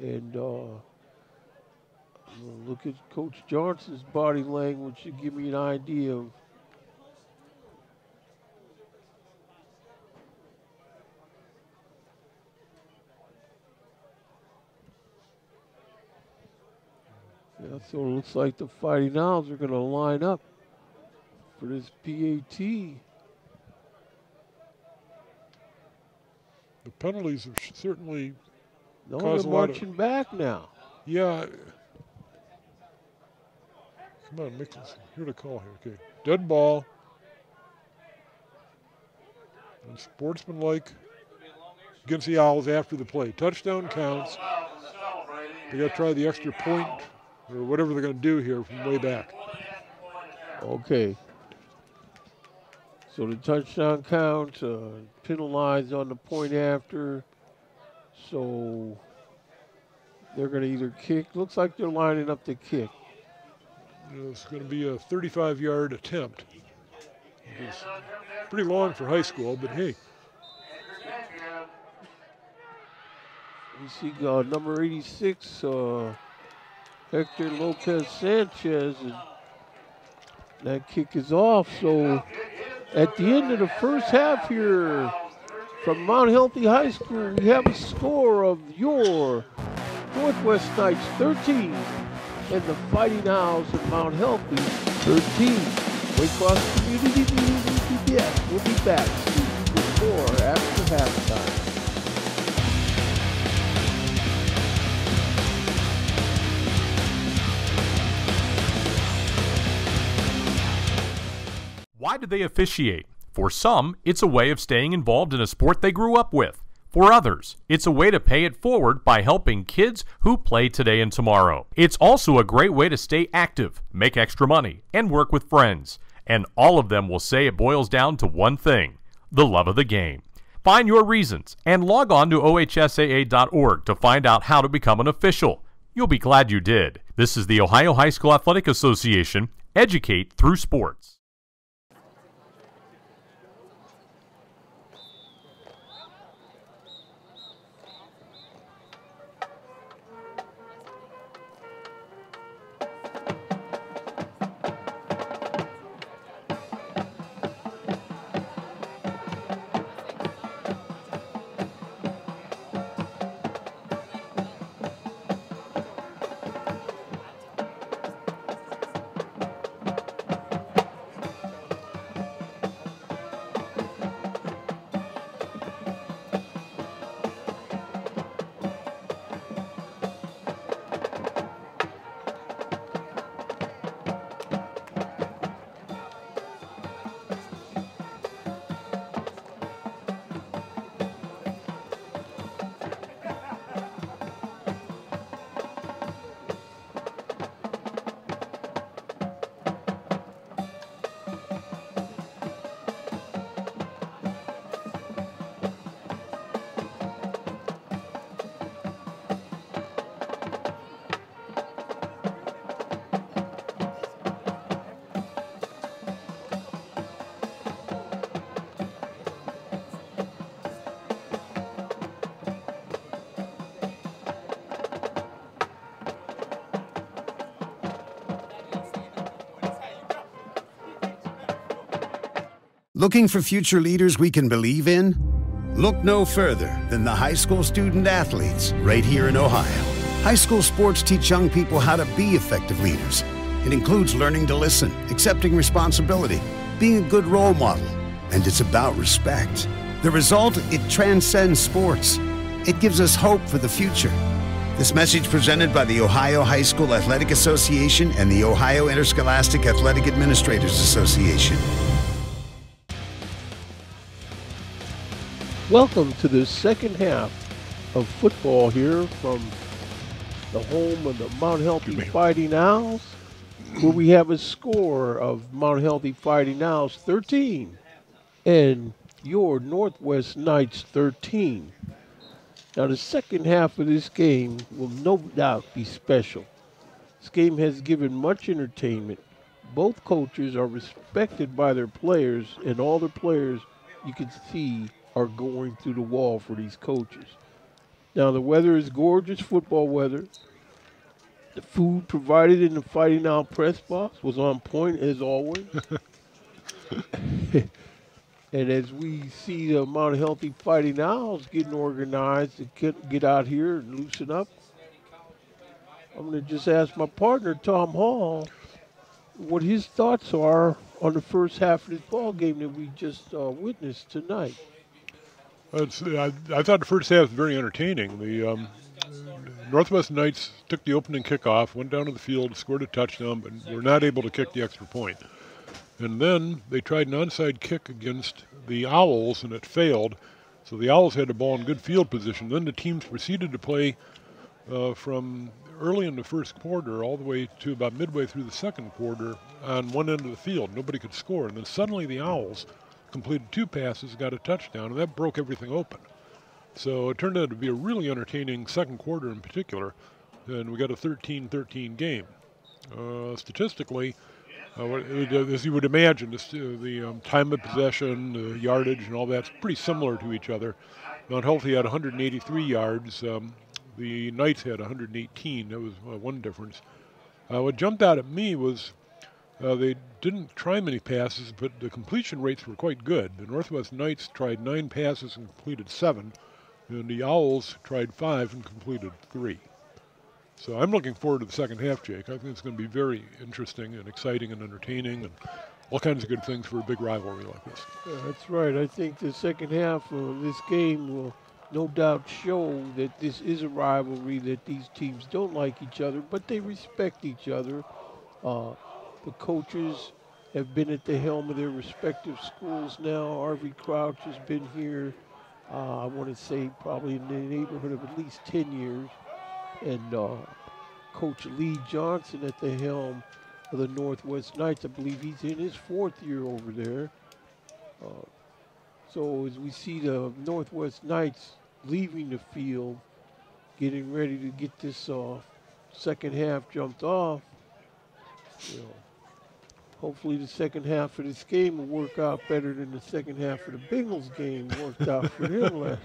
And look at Coach Johnson's body language to give me an idea of so it looks like the Fighting Owls are going to line up for this PAT. The penalties have certainly No, caused they're a lot marching back now. Yeah. Come on, Mixon. Here to call here. Okay. Dead ball. And sportsmanlike against the Owls after the play. Touchdown counts. They got to try the extra point or whatever they're going to do here from way back. Okay. So the touchdown count, penalized on the point after. So they're going to either kick. Looks like they're lining up to kick. It's going to be a 35-yard attempt. It's pretty long for high school, but hey. You see number 86, Hector Lopez Sanchez, and that kick is off. So at the end of the first half here from Mount Healthy High School, we have a score of your Northwest Knights 13 and the Fighting Owls of Mount Healthy 13. Waycross Community Media, we'll be back with more after halftime. Why do they officiate? For some, it's a way of staying involved in a sport they grew up with. For others, it's a way to pay it forward by helping kids who play today and tomorrow. It's also a great way to stay active, make extra money, and work with friends. And all of them will say it boils down to one thing: the love of the game. Find your reasons and log on to ohsaa.org to find out how to become an official. You'll be glad you did. This is the Ohio High School Athletic Association. Educate through sports. Looking for future leaders we can believe in? Look no further than the high school student athletes right here in Ohio. High school sports teach young people how to be effective leaders. It includes learning to listen, accepting responsibility, being a good role model, and it's about respect. The result, it transcends sports. It gives us hope for the future. This message presented by the Ohio High School Athletic Association and the Ohio Interscholastic Athletic Administrators Association. Welcome to the second half of football here from the home of the Mount Healthy Fighting Owls, where we have a score of Mount Healthy Fighting Owls 13 and your Northwest Knights 13. Now the second half of this game will no doubt be special. This game has given much entertainment. Both coaches are respected by their players, and all the players you can see are going through the wall for these coaches. Now the weather is gorgeous football weather. The food provided in the Fighting Owl press box was on point as always. And as we see the Mount Healthy Fighting Owls getting organized to get out here and loosen up, I'm going to just ask my partner, Tom Hall, what his thoughts are on the first half of this ball game that we just witnessed tonight. I thought the first half was very entertaining. The Northwest Knights took the opening kickoff, went down to the field, scored a touchdown, but were not able to kick the extra point. And then they tried an onside kick against the Owls, and it failed. So the Owls had the ball in good field position. Then the teams proceeded to play from early in the first quarter all the way to about midway through the second quarter on one end of the field. Nobody could score. And then suddenly the Owls completed 2 passes, got a touchdown, and that broke everything open. So it turned out to be a really entertaining second quarter in particular, and we got a 13-13 game. Statistically, as you would imagine, the time of possession, the yardage, and all that's pretty similar to each other. Mount Healthy had 183 yards. The Knights had 118. That was one difference. What jumped out at me was they didn't try many passes, but the completion rates were quite good. The Northwest Knights tried 9 passes and completed 7, and the Owls tried 5 and completed 3. So I'm looking forward to the second half, Jake. I think it's going to be very interesting and exciting and entertaining and all kinds of good things for a big rivalry like this. Yeah, that's right. I think the second half of this game will no doubt show that this is a rivalry, that these teams don't like each other, but they respect each other. The coaches have been at the helm of their respective schools now. R.V. Crouch has been here, I want to say probably in the neighborhood of at least 10 years. And Coach Lee Johnson at the helm of the Northwest Knights. I believe he's in his 4th year over there. So as we see the Northwest Knights leaving the field, getting ready to get this second half jumped off, hopefully the second half of this game will work out better than the second half of the Bengals game worked out for them last.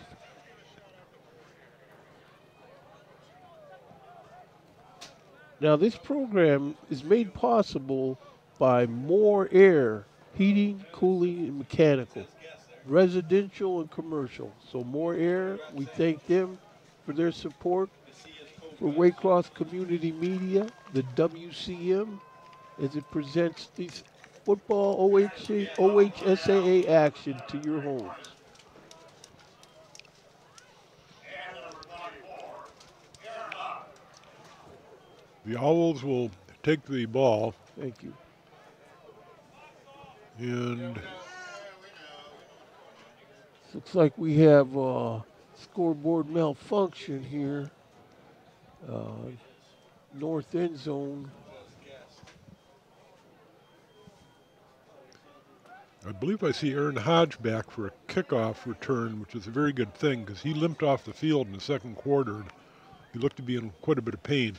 Now this program is made possible by More Air, heating, cooling, and mechanical, residential and commercial. So More Air, we thank them for their support. For Waycross Community Media, the WCM, as it presents these football OHSAA action to your homes. The Owls will take the ball. Thank you. And looks like we have scoreboard malfunction here. North end zone. I believe I see Aaron Hodge back for a kickoff return, which is a very good thing because he limped off the field in the second quarter. He looked to be in quite a bit of pain.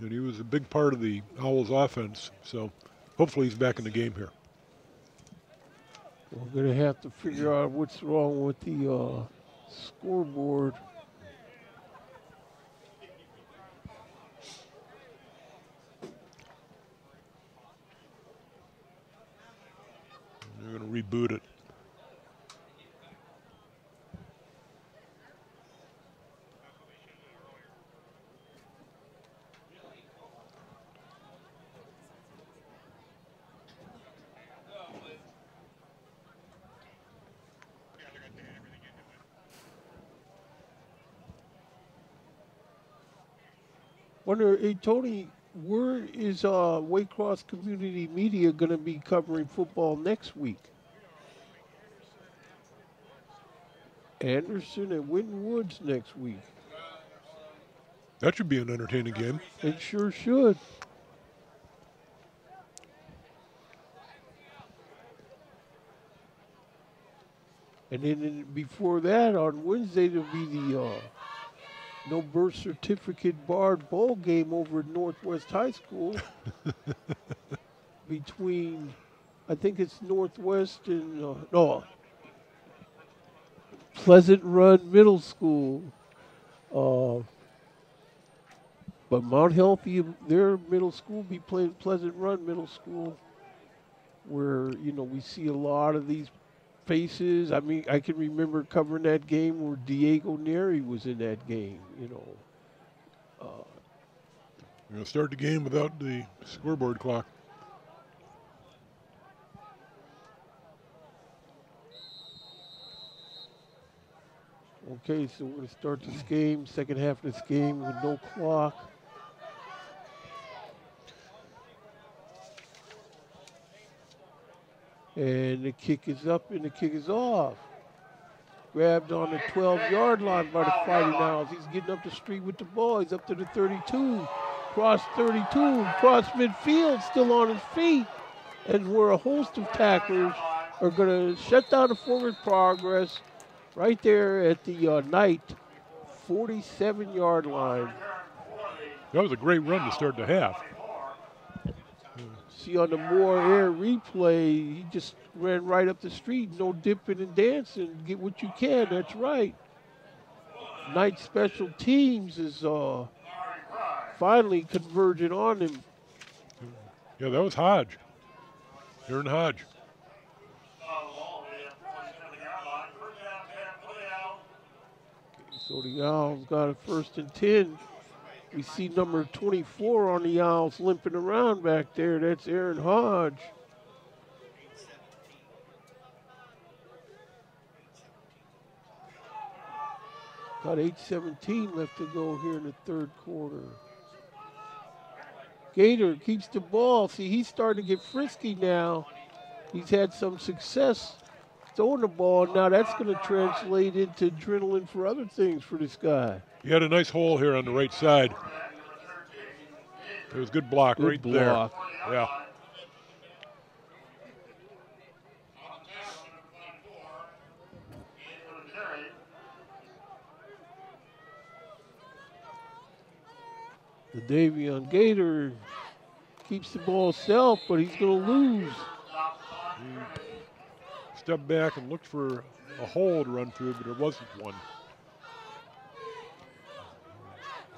And he was a big part of the Owls offense, so hopefully he's back in the game here. We're going to have to figure out what's wrong with the scoreboard. They're going to reboot it. Wonder, hey, Tony, where is Waycross Community Media going to be covering football next week? Anderson and Winton Woods next week. That should be an entertaining game. It sure should. And then before that, on Wednesday, there'll be the no birth certificate barred bowl game over at Northwest High School between, I think it's Northwest and, Pleasant Run Middle School. But Mount Healthy, their middle school, be playing Pleasant Run Middle School, where, you know, we see a lot of these faces. I mean, I can remember covering that game where Diego Neri was in that game, you know. We're going to start the game without the scoreboard clock. Okay, so we're going to start this game, second half of this game with no clock. And the kick is up and the kick is off. Grabbed on the 12-yard line by the Fighting Owls. He's getting up the street with the ball. He's up to the 32. Cross 32, cross midfield, still on his feet. And where a host of tacklers are going to shut down the forward progress right there at the Knight 47-yard line. That was a great run to start the half. See on the Moore Air replay, he just ran right up the street, no dipping and dancing. Get what you can, that's right. Knight Special Teams is finally converging on him. Yeah, that was Hodge. Aaron Hodge. So the Owls got a 1st and 10. We see number 24 on the Owls limping around back there. That's Aaron Hodge. Got 8:17 left to go here in the third quarter. Gator keeps the ball. See, he's starting to get frisky now. He's had some success throwing the ball. Now that's going to translate into adrenaline for other things for this guy. He had a nice hole here on the right side. It was good block Good right block. there. Yeah. The Davion Gator keeps the ball self, but he's going to lose. He stepped back and looked for a hole to run through, but there wasn't one.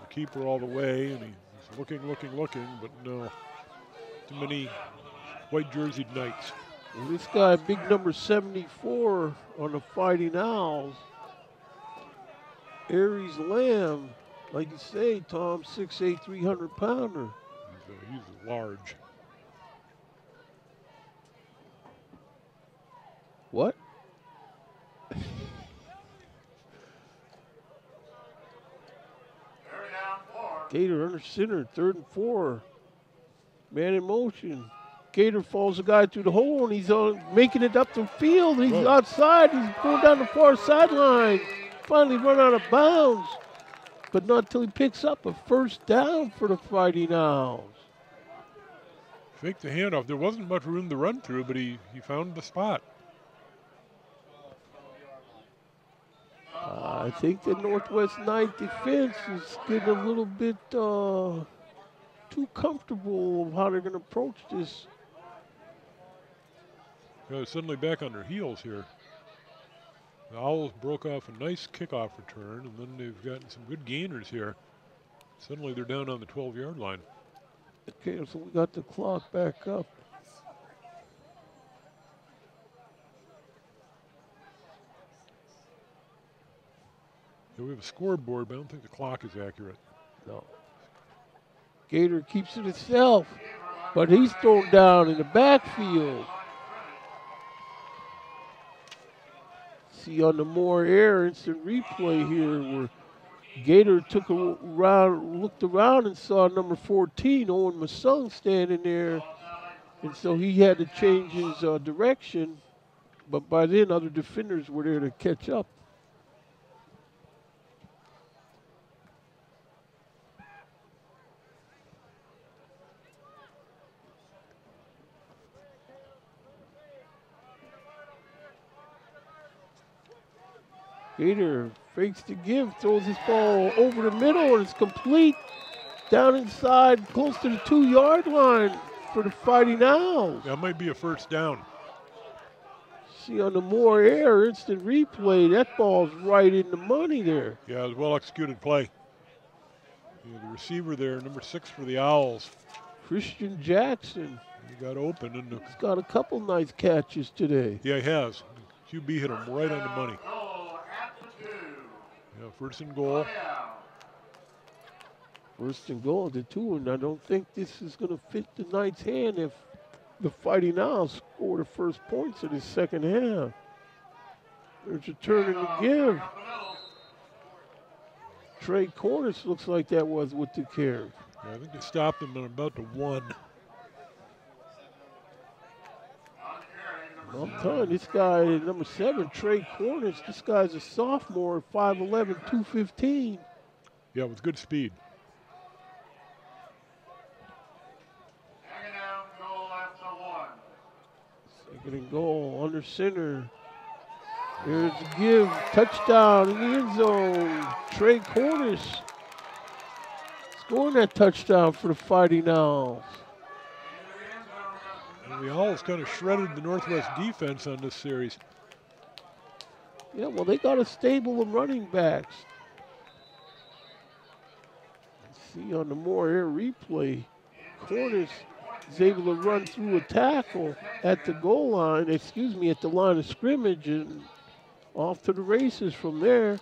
The keeper all the way, and he's looking, but no. Too many white jerseyed Knights. And this guy, big number 74 on the Fighting Owls, Aries Lamb, like you say, Tom, 6'8", 300-pounder. He's large. What? Gator under center, 3rd and 4. Man in motion. Gator follows the guy through the hole, and he's making it up the field. He's outside. He's going down the far sideline. Finally run out of bounds, but not until he picks up a 1st down for the Fighting Owls. Faked the handoff. There wasn't much room to run through, but he found the spot. I think the Northwest Knight defense is getting a little bit too comfortable of how they're going to approach this. They're suddenly back on their heels here. The Owls broke off a nice kickoff return, and then they've gotten some good gainers here. Suddenly they're down on the 12-yard line. Okay, so we got the clock back up. Yeah, we have a scoreboard, but I don't think the clock is accurate. No. Gator keeps it himself, but he's thrown down in the backfield. See on the Moore Air instant replay here where Gator took a round, looked around and saw number 14, Owen Masung, standing there. And so he had to change his direction. But by then, other defenders were there to catch up. Gator fakes the give, throws his ball over the middle, and it's complete. Down inside, close to the 2-yard line for the Fighting Owls. That might be a first down. See on the Moore Air instant replay, that ball's right in the money there. Yeah, it was a well-executed play. Yeah, the receiver there, number 6 for the Owls. Christian Jackson. He got open. And He's got a couple nice catches today. yeah, he has. QB hit him right on the money. Yeah, first and goal. First and goal, the 2, and I don't think this is going to fit the Knights' hand if the Fighting Owls score the first points of the second half. There's a turn and a give. Trey Cornish looks like that was with the carry. Yeah, I think they stopped him at about the 1. I'm telling you, this guy, number 7, Trey Cornish, this guy's a sophomore, 5'11", 215. Yeah, with good speed. Second and goal, under center. There's a give, touchdown in the end zone. Trey Cornish scoring that touchdown for the Fighting Owls. And the Owls kind of shredded the Northwest defense on this series. Yeah, well, they got a stable of running backs. See on the Moore Air replay, Cornish is able to run through a tackle at the goal line, at the line of scrimmage, and off to the races from there.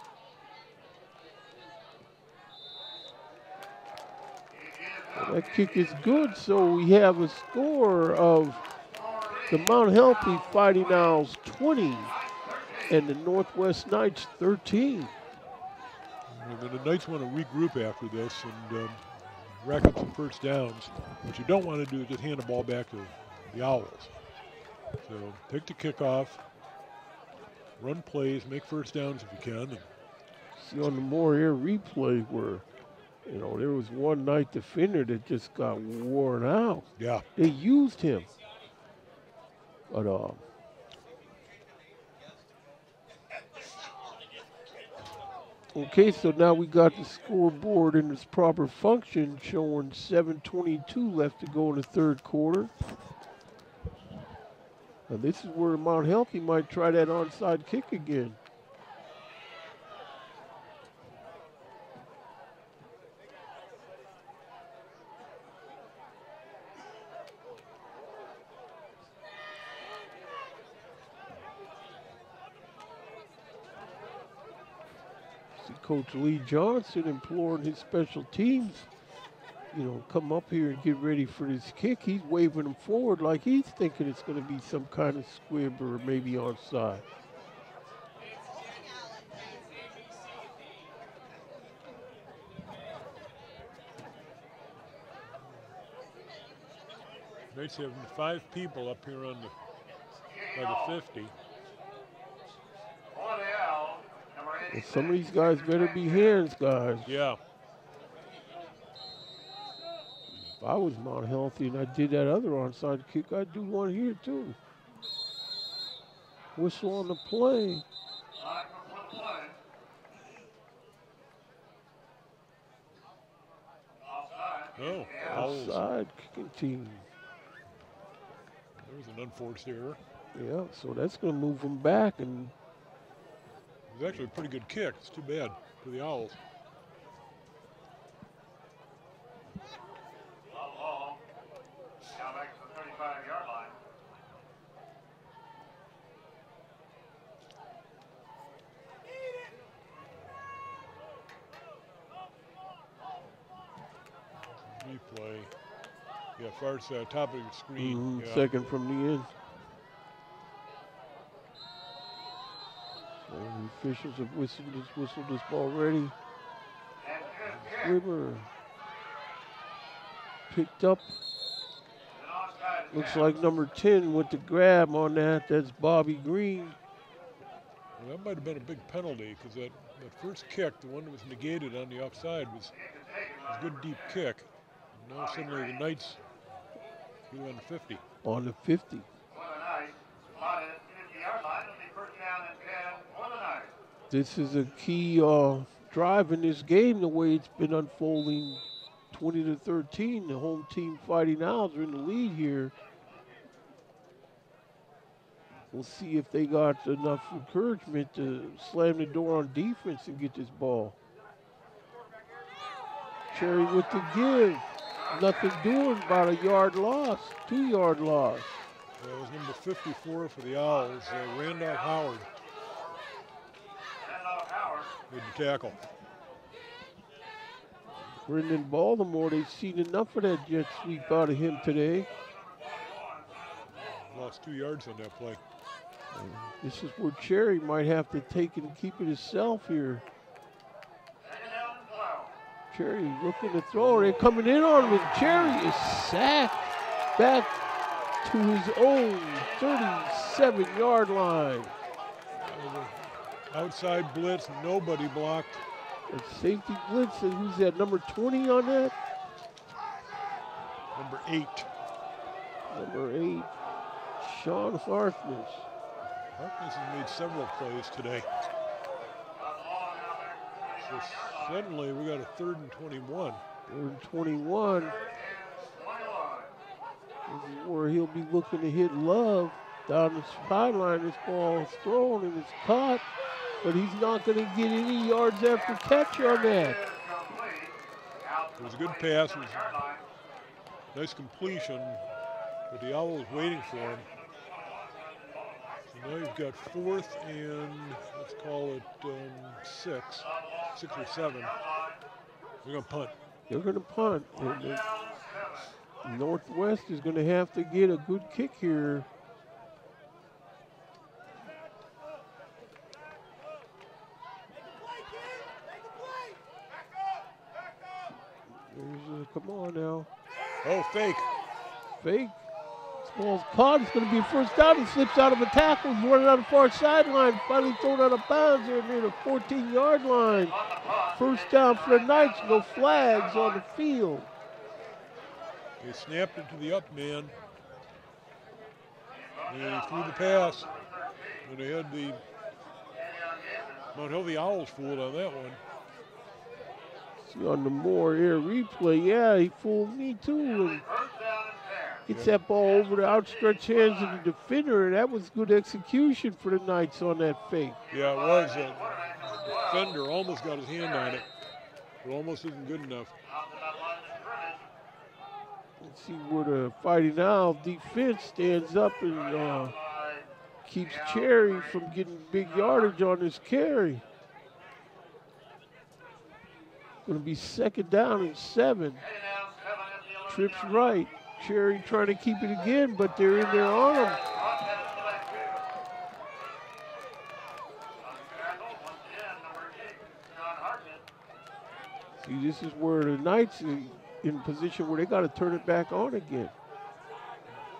Well, that kick is good, so we have a score of the Mount Healthy Fighting Owls 20 and the Northwest Knights 13. And the Knights want to regroup after this and rack up some first downs. What you don't want to do is just hand the ball back to the Owls. So take the kickoff, run plays, make first downs if you can. And see on the Moore Air replay where, there was one Knight defender that just got worn out. yeah, They used him. But okay, so now we got the scoreboard in its proper function showing 7:22 left to go in the third quarter. And this is where Mount Healthy might try that onside kick again. Coach Lee Johnson imploring his special teams, come up here and get ready for this kick. He's waving them forward like he's thinking it's going to be some kind of squib or maybe onside. Knights having 5 people up here on by the 50. And some of these guys better be hands, guys. Yeah. If I was Mount Healthy and I did that other onside kick, I'd do one here too. Whistle on the play. No. Outside kicking team. There was an unforced error. Yeah, so that's going to move them back. And it was actually a pretty good kick. It's too bad for the Owls. Now back to the 35-yard line. Replay. Yeah, far side, top of your screen. Yeah. Second from the end. So the officials have whistled this ball ready. Swimmer picked up. Looks like number 10 with the grab on that. That's Bobby Green. Well, that might have been a big penalty because that first kick, the one that was negated on the offside, was a good deep kick. And now suddenly the Knights go on the 50. On the 50. This is a key drive in this game, the way it's been unfolding. 20-13, the home team Fighting Owls are in the lead here. We'll see if they got enough encouragement to slam the door on defense and get this ball. Cherry with the give. Nothing doing, about a yard loss, 2-yard loss. That was number 54 for the Owls, Randolph Howard. Made the tackle. Brendan Baltimore, they've seen enough of that jet sweep out of him today. Lost 2 yards on that play. This is where Cherry might have to take it and keep it himself here. Cherry looking to throw. They're coming in on him, and Cherry is sacked back to his own 37-yard line. Outside blitz, nobody blocked. A safety blitz, and who's that, number 20 on that? Number 8. Number 8, Sean Harkness. Harkness has made several plays today. So suddenly we got a 3rd and 21. 3rd and 21. This is where he'll be looking to hit Love down the sideline. This ball is thrown and it's caught, but he's not going to get any yards after catch on that. It was a good pass. It was a nice completion, but the Owl was waiting for him. So now you've got 4th and, let's call it 6 or 7. They're going to punt. They're going to punt. And Northwest is going to have to get a good kick here. Come on now. Oh, fake. Fake. This ball's caught. It's going to be a first down. He slips out of a tackle. He's running on the far sideline. Finally thrown out of bounds there near the 14-yard line. First down for the Knights. No flags on the field. They snapped it to the up man. And he threw the pass. And they had the Mount Healthy Owls fooled on that one. See on the Moore air replay, yeah, he fooled me too. And gets that ball over the outstretched hands of the defender, and that was good execution for the Knights on that fake. Yeah, it was. The defender almost got his hand on it, but almost isn't good enough. Let's see where the Fighting Owl defense stands up and keeps Cherry from getting big yardage on his carry. Going to be 2nd down and 7. Trips right. Cherry trying to keep it again, but they're in there on him. See, this is where the Knights are in position where they got to turn it back on again.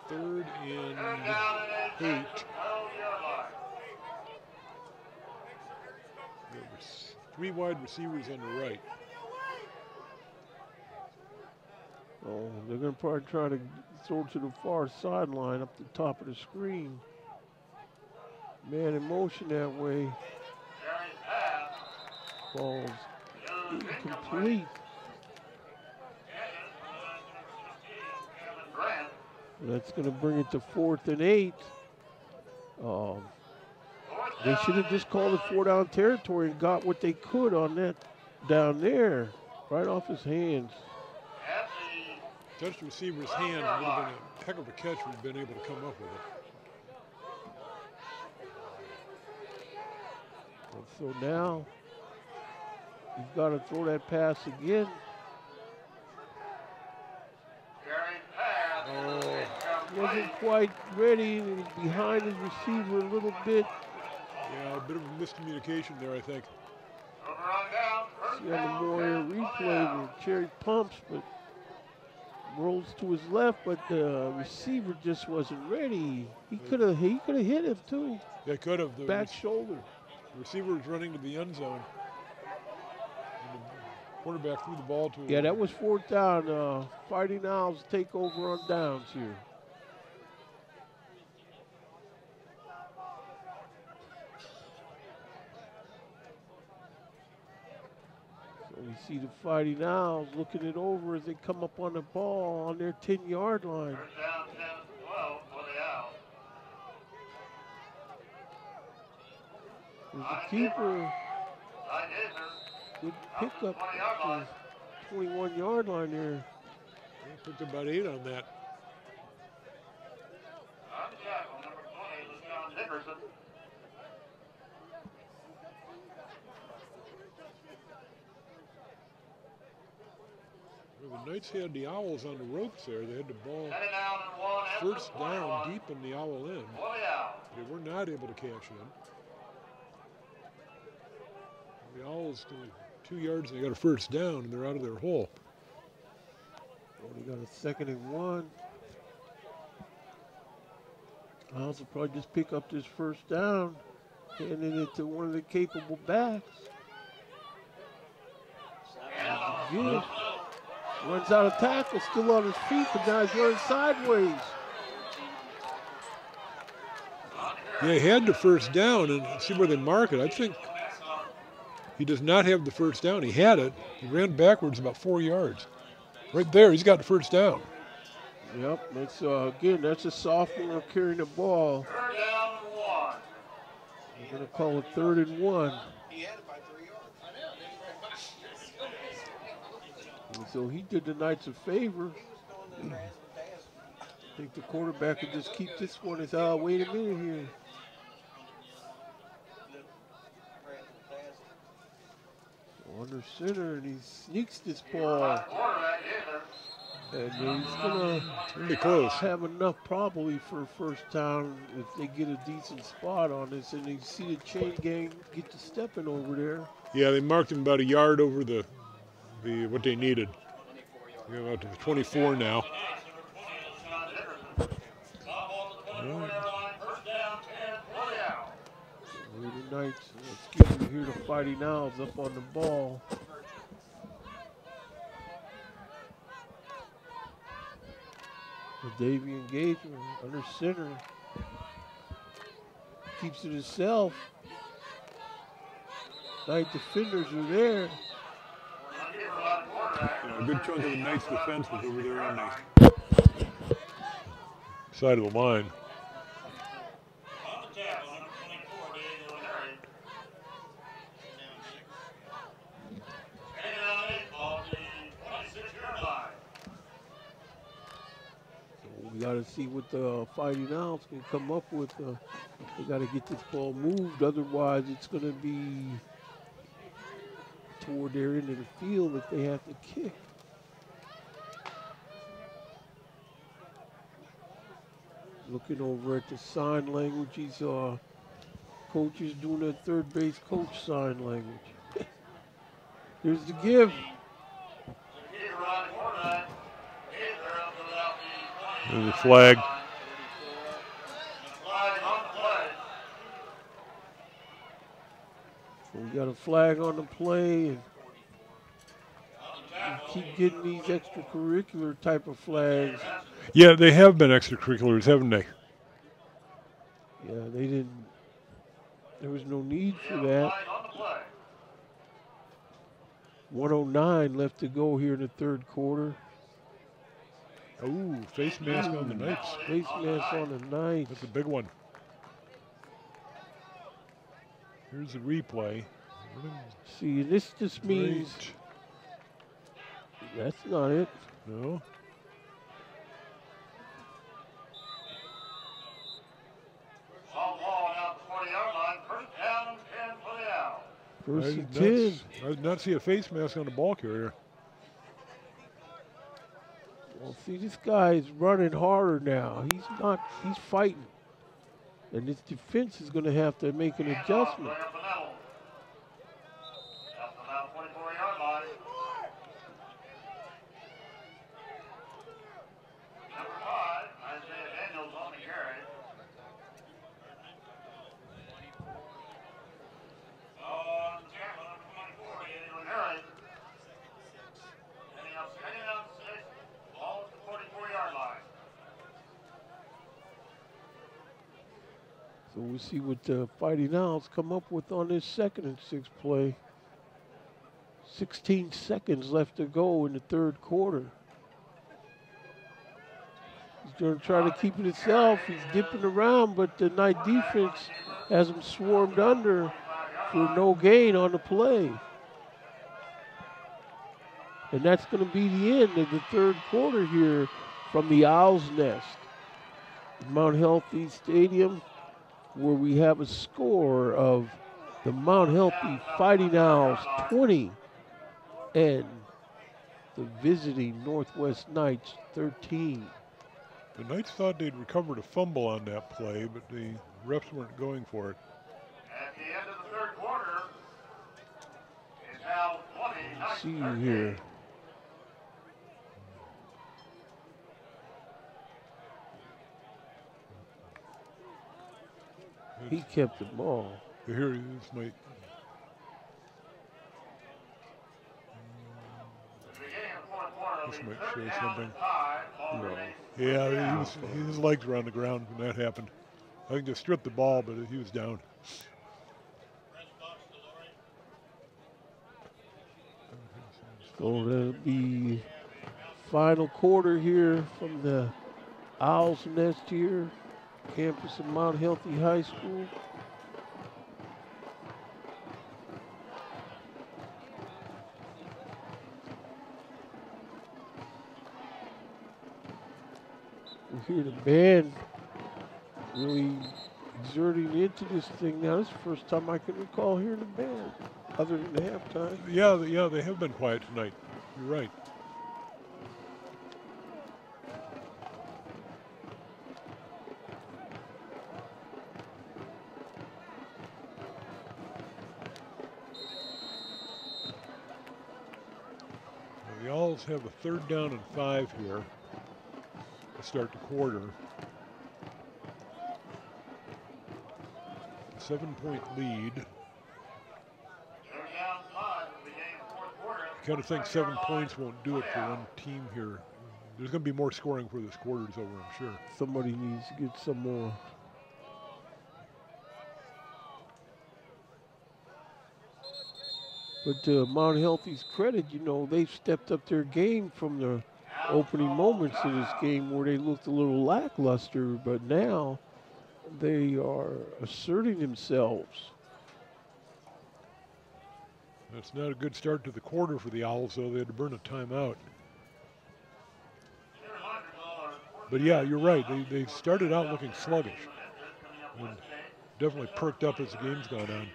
3rd and 8. There was 3 wide receivers on the right. Oh, they're going to probably try to throw to the far sideline up the top of the screen. Man in motion that way. Ball's incomplete. That's going to bring it to 4th and 8. They should have just called it 4-down territory and got what they could on that down there, right off his hands. Touched the receiver's hand, it would have been a heck of a catch. We've been able to come up with it. And so now you've got to throw that pass again. Oh. Wasn't quite ready. He was behind his receiver a little bit. Yeah, a bit of a miscommunication there, I think. See on the more replay where Cherry pumps, but rolls to his left, but the receiver just wasn't ready. He could have hit him too. They could have. Back shoulder. The receiver was running to the end zone. And the quarterback threw the ball to him. Yeah, that was 4th down. Fighting Owls take over on downs here. So we see the Fighting Owls looking it over as they come up on the ball on their 10-yard line. First down, 10-12 for the Owls. There's the keeper. Line is Good pickup at 20-yard line. the 21-yard line there. They picked about 8 on that. On the tackle, number 20, LaShawn Dickerson. Well, the Knights had the Owls on the ropes there. They had the ball Second down and 1 at the first down 21 deep in the Owl end. for the Owls. They were not able to cash in. The Owls, 2 yards, they got a first down, and they're out of their hole. Oh, they got a 2nd and 1. Owls will probably just pick up this first down, handing it to one of the capable backs. Good. Runs out of tackle, still on his feet, but now he's running sideways. They had the first down, and see where they mark it. I think he does not have the first down. He had it. He ran backwards about 4 yards. Right there, he's got the first down. Yep, that's again, that's a sophomore carrying the ball. Third down and 1. We're gonna call it 3rd and 1. And so he did the Knights a favor. I think the quarterback could just keep this one. It's wait a minute here. Under center, and he sneaks this ball. Quarterback is there. And he's gonna Pretty close. have enough probably for a first down if they get a decent spot on this. And you see the chain gang get to stepping over there. Yeah, they marked him about a yard over the what they needed. They're out to the 24 now. The Knights, excuse me, here the Fighting Owls up on the ball. The Davian Gaither under center. Keeps it himself. Knight defenders are there. A good chunk of the Knights defense was over there on the side of the line. We got to see what the Fighting Owls can come up with. They got to get this ball moved. Otherwise, it's going to be toward their end of the field if they have to kick. Looking over at the sign language, these coaches doing their third base coach sign language. There's the give. There's a flag. So we got a flag on the play, and we keep getting these extracurricular type of flags. Yeah, they have been extracurriculars, haven't they? Yeah, they didn't. There was no need for that. 1:09 left to go here in the third quarter. Oh, face mask on the Knights. Face mask on the Knights. That's a big one. Here's the replay. See, this just means that's not it. No. First and 10. I did not see a face mask on the ball carrier. Well, see, this guy is running harder now. He's fighting. And this defense is going to have to make an adjustment. So we'll see what the Fighting Owls come up with on this 2nd and 6 play. 16 seconds left to go in the 3rd quarter. He's going to try to keep it himself. He's dipping around, but the Knight defense has him swarmed under for no gain on the play. And that's going to be the end of the 3rd quarter here from the Owl's Nest. Mount Healthy Stadium, where we have a score of the Mount Healthy Fighting Owls 20 and the visiting Northwest Knights 13. The Knights thought they'd recovered a fumble on that play, but the refs weren't going for it. At the end of the 3rd quarter, it's now 20. See you here. He kept the ball. Here, this might. This might show something. No. Yeah, his legs were on the ground when that happened. I think they stripped the ball, but he was down. So that'll be final quarter here from the Owl's Nest here, campus of Mount Healthy High School. We hear the band really exerting into this thing now. This is the first time I can recall hearing the band, other than the halftime. Yeah, they have been quiet tonight. You're right. The Owls have a 3rd down and 5 here to start the quarter. 7-point lead. I kind of think 7 points won't do it for one team here. There's going to be more scoring before this quarter is over, I'm sure. Somebody needs to get some more. But to Mount Healthy's credit, you know, they've stepped up their game from the opening moments of this game where they looked a little lackluster, but now they are asserting themselves. That's not a good start to the quarter for the Owls, though. They had to burn a timeout. But yeah, you're right. They started out looking sluggish and definitely perked up as the game's gone on.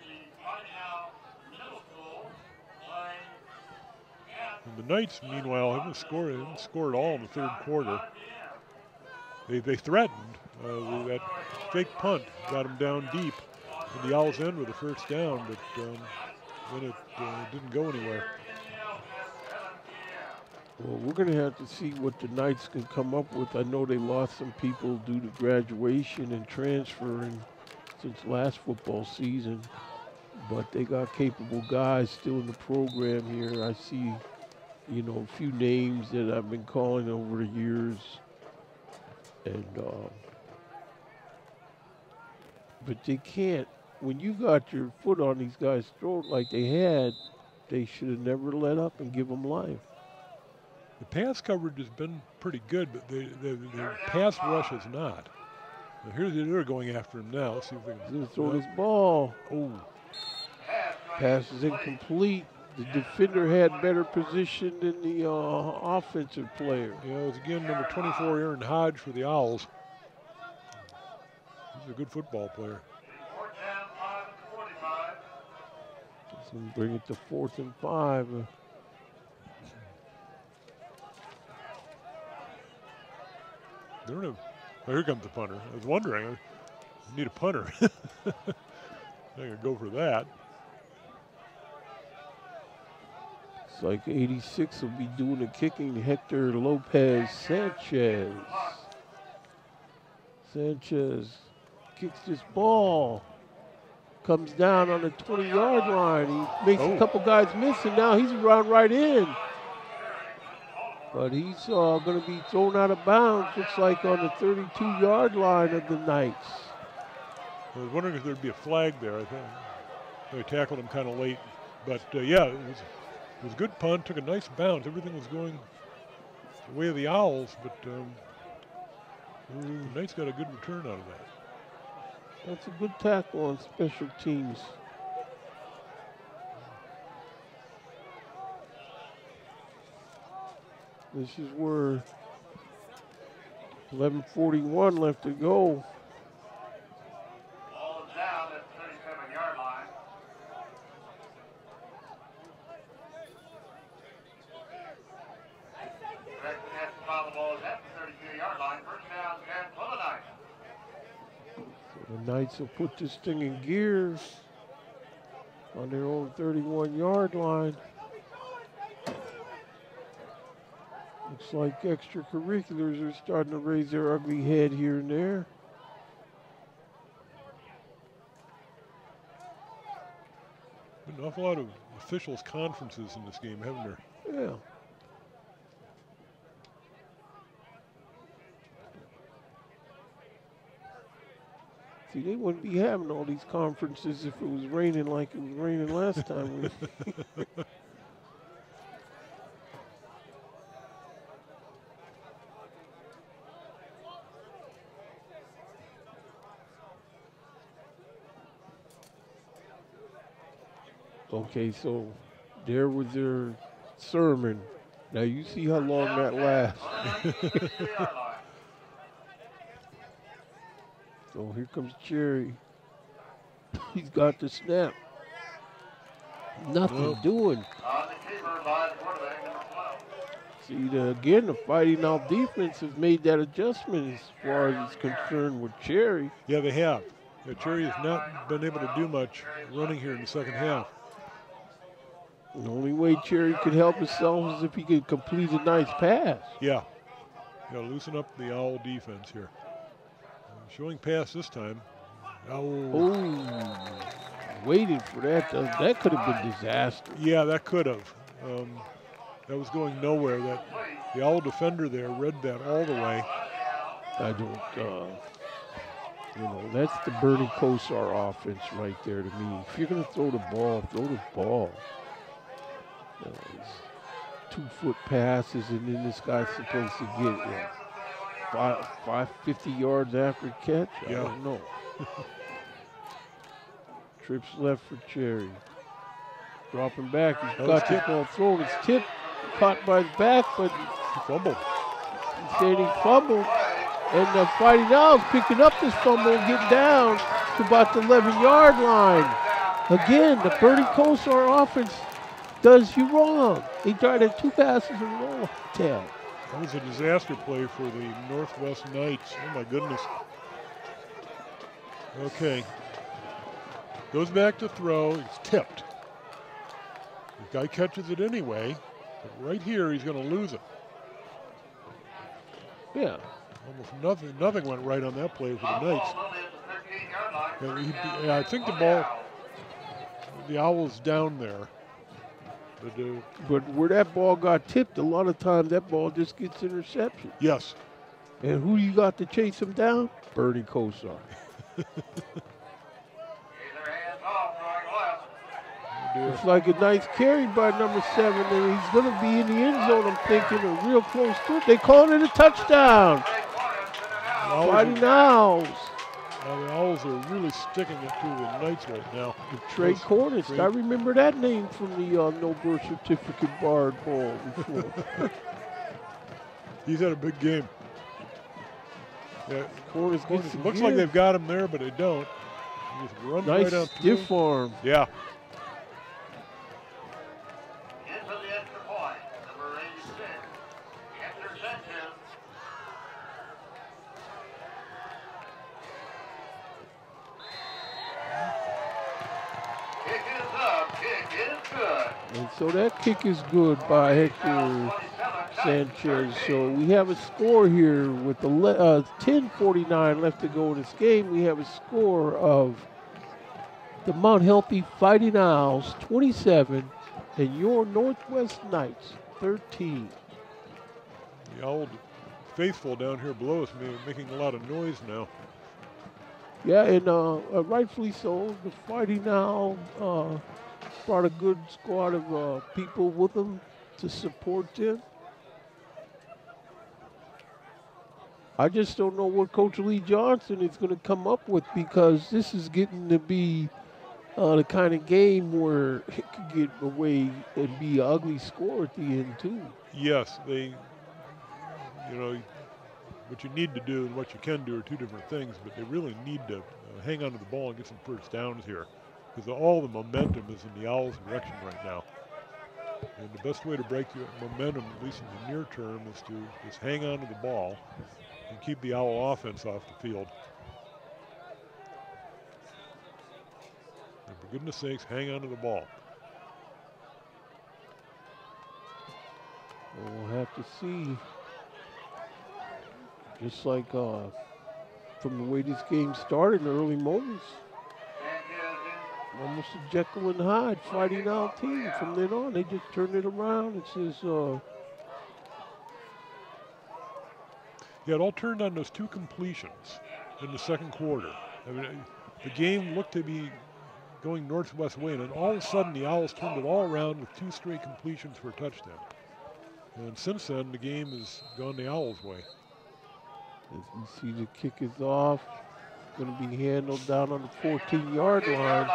And the Knights, meanwhile, haven't scored at all in the 3rd quarter. They threatened. That fake punt got them down deep, and the Owls end with a 1st down, but then it didn't go anywhere. Well, we're going to have to see what the Knights can come up with. I know they lost some people due to graduation and transferring since last football season, but they got capable guys still in the program here. I see, you know, a few names that I've been calling over the years, and but they can't. When you got your foot on these guys' throat like they had, they should have never let up and give them life. The pass coverage has been pretty good, but the pass rush has not. Now here's they're going after him now. Let's see if they can He's throw this ball. Oh. Pass is incomplete. The defender had better position than the offensive player. Yeah, it was again number 24, Aaron Hodge for the Owls. He's a good football player. So bring it to 4th and 5. They're in a, oh, here comes the punter. I was wondering, I need a punter. I'm going to go for that. It's like 86 will be doing the kicking. Hector Lopez Sanchez. Sanchez kicks this ball. Comes down on the 20-yard line. He makes a couple guys miss, and now he's run right in. But he's going to be thrown out of bounds, looks like on the 32-yard line of the Knights. I was wondering if there'd be a flag there. I think they tackled him kind of late. But, yeah, it was a good punt, took a nice bounce. Everything was going the way of the Owls, but the Knights got a good return out of that. That's a good tackle on special teams. This is where 11:41 left to go. Ball is down at the 37-yard line. Direction has to foul the ball is at the 32-yard line. First down, 10 for the Knights. So the Knights will put this thing in gear on their own 31-yard line. Looks like extracurriculars are starting to raise their ugly head here and there. Been an awful lot of officials' conferences in this game, haven't there? Yeah. See, they wouldn't be having all these conferences if it was raining like it was raining last time. Okay, so there was their sermon. Now you see how long that lasts. So here comes Cherry. He's got the snap. Nothing doing. See, again, the Fighting Out defense has made that adjustment as far as it's concerned with Cherry. Yeah, they have. Yeah, Cherry has not been able to do much running here in the second half. The only way Cherry could help himself is if he could complete a nice pass. Yeah. Loosen up the Owl defense here. Showing pass this time. Oh, waiting for that. That could have been disaster. Yeah, that could have. That was going nowhere. The Owl defender there read that all the way. I don't, that's the Bernie Kosar offense right there to me. If you're going to throw the ball, throw the ball. 2-foot passes, and then this guy's supposed to get 550 yards after catch. I don't know. Trips left for Cherry. Dropping back. He's got the ball thrown. It's tipped, caught by the back, but he fumbled. Instead he fumbled. And the Fighting Owls picking up this fumble and getting down to about the 11-yard line. Again, the Bernie Kosar offense does you wrong. He tried at 2 passes in a row. That was a disaster play for the Northwest Knights. Oh, my goodness. Okay. Goes back to throw. It's tipped. The guy catches it anyway. But right here, he's going to lose it. Yeah. Almost nothing went right on that play for the Knights. I think the Owls down there. But where that ball got tipped, a lot of times that ball just gets interception. Yes. And who you got to chase him down? Bernie Kosar. It's like a nice carry by number 7, and he's going to be in the end zone, I'm thinking, or real close to it. They called it a touchdown. Fighting Owls. The Owls are really sticking it to the Knights right now. Trey Cornish. I remember that name from the No Birth Certificate Bard Bowl before. He's had a big game. Yeah, Cornish looks like they've got him there, but they don't. He just runs nice right out stiff arm. Yeah. Into the extra point, number 86, interception. Kick is up, kick is good. And so that kick is good by Hector Sanchez. So we have a score here with the 10:49 left to go in this game. We have a score of the Mount Healthy Fighting Owls 27 and your Northwest Knights 13. The Owl faithful down here below us making a lot of noise now. Yeah, and rightfully so. The Fighting Owls brought a good squad of people with them to support them. I just don't know what Coach Lee Johnson is going to come up with, because this is getting to be the kind of game where it could get away and be an ugly score at the end, too. Yes, you know, what you need to do and what you can do are two different things, but they really need to hang on to the ball and get some first downs here, because all the momentum is in the Owls' direction right now. And the best way to break the momentum, at least in the near term, is to just hang on to the ball and keep the Owl offense off the field. And for goodness sakes, hang on to the ball. We'll have to see. Just like from the way this game started in the early moments, almost a Jekyll and Hyde Fighting Owl team. From then on, they just turned it around. It says, yeah, it all turned on those two completions in the second quarter. I mean, the game looked to be going northwest way, and then all of a sudden the Owls turned it all around with two straight completions for a touchdown. And since then, the game has gone the Owls' way. as we see, the kick is off. Going to be handled down on the 14-yard line.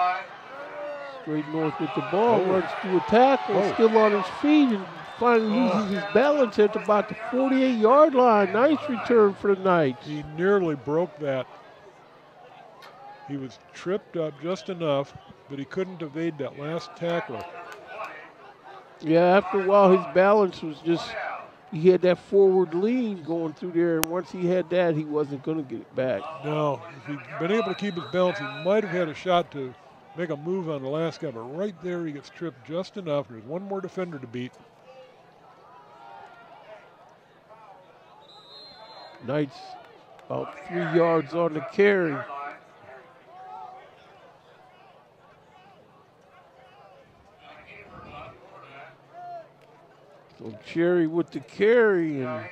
Straight north with the ball, runs through a tackle, still on his feet, and finally loses his balance at about the 48-yard line. Nice return for the Knights. He nearly broke that. He was tripped up just enough, but he couldn't evade that last tackle. Yeah, after a while, his balance was just, he had that forward lean going through there, and once he had that, he wasn't going to get it back. No, if he'd been able to keep his balance, he might have had a shot to make a move on the last guy, but right there he gets tripped just enough. There's one more defender to beat. Knights about 3 yards on the carry. So Cherry with the carry, and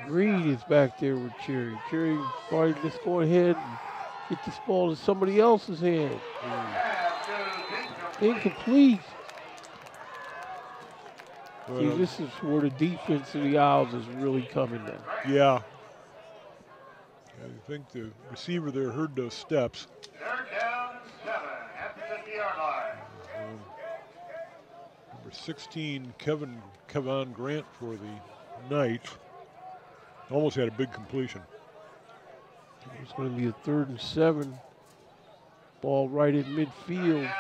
Green is back there with Cherry. Cherry probably just go ahead and get this ball in somebody else's hand. Incomplete. See, this is where the defense of the Owls is really coming now. Yeah. I think the receiver there heard those steps. Third down, 7 at the 50-yard line. Number 16, Kevon Grant for the Knights. Almost had a big completion. It's going to be a 3rd and 7. Ball right in midfield.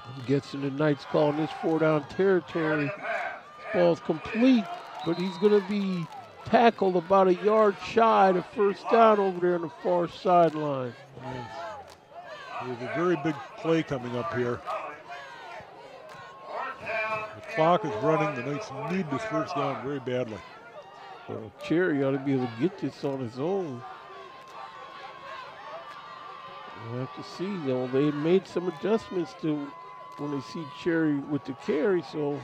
I'm guessing the Knights calling this 4-down territory. Ball's complete, but he's going to be tackled about a yard shy of first down over there on the far sideline. There's a very big play coming up here. The clock is running. The Knights need this first down very badly. Well, Cherry ought to be able to get this on his own. We'll have to see, though. They made some adjustments to when they see Cherry with the carry, so.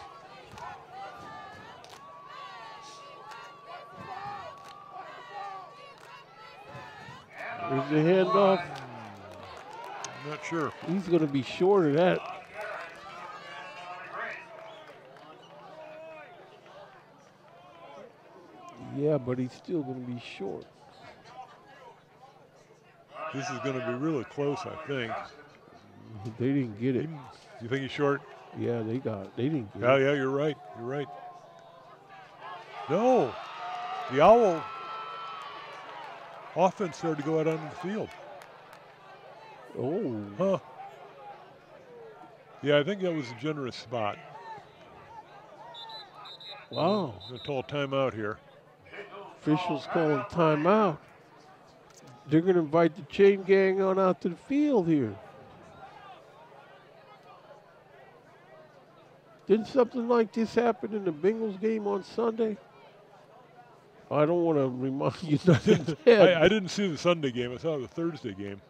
There's the handoff. I'm not sure. He's going to be short of that. Yeah, but he's still going to be short. This is going to be really close, I think. They didn't get it. You think he's short? Yeah, they didn't get Yeah, it. yeah, you're right. You're right. No, the Owl offense started to go out onto the field. Oh. Huh. Yeah, I think that was a generous spot. Wow. They'll call timeout here. Officials calling timeout. They're going to invite the chain gang on out to the field here. Didn't something like this happen in the Bengals game on Sunday? I don't want to remind you nothing. I didn't see the Sunday game. I saw the Thursday game.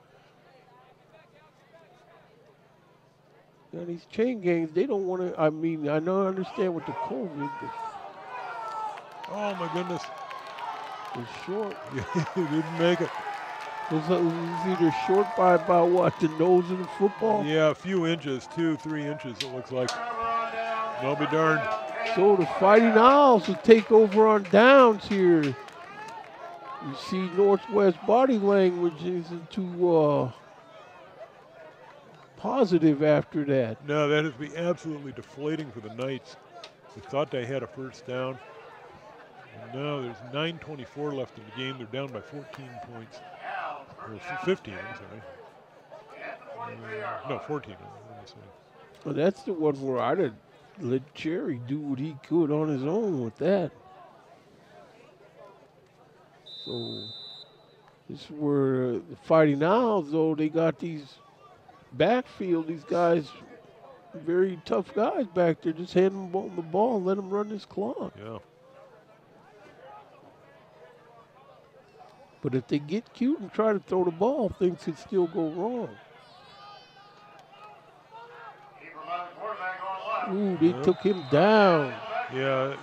Now these chain gangs, they don't want to. I mean, I don't understand what the COVID, but Oh my goodness. it's short. He didn't make it. It was either short by about what, the nose of the football? Yeah, a few inches, 2-3 inches it looks like. I'll be darned. So the Fighting Owls will take over on downs here. You see Northwest body language isn't too positive after that. No, that has to be absolutely deflating for the Knights. They thought they had a first down. And now there's 9:24 left in the game. They're down by 14 points. Or 15, I'm sorry. No, 14. I'm sorry. Well, that's the one where I'd have let Jerry do what he could on his own with that. So this is where the Fighting Owls, though, they got these backfield, these guys, very tough guys back there. Just hand them the ball and let them run this clock. Yeah. But if they get cute and try to throw the ball, things could still go wrong. Ooh, they took him down. Yeah.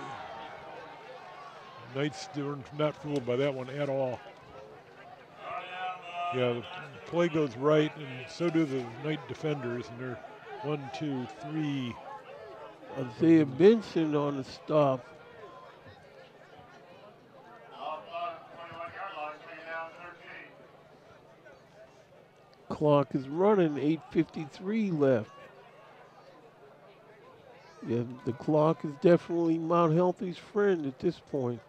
Knights were not fooled by that one at all. Yeah, the play goes right, and so do the Knight defenders, and they're 1, 2, 3. Isaiah Benson on the stop. Clock is running, 8:53 left. Yeah, the clock is definitely Mount Healthy's friend at this point.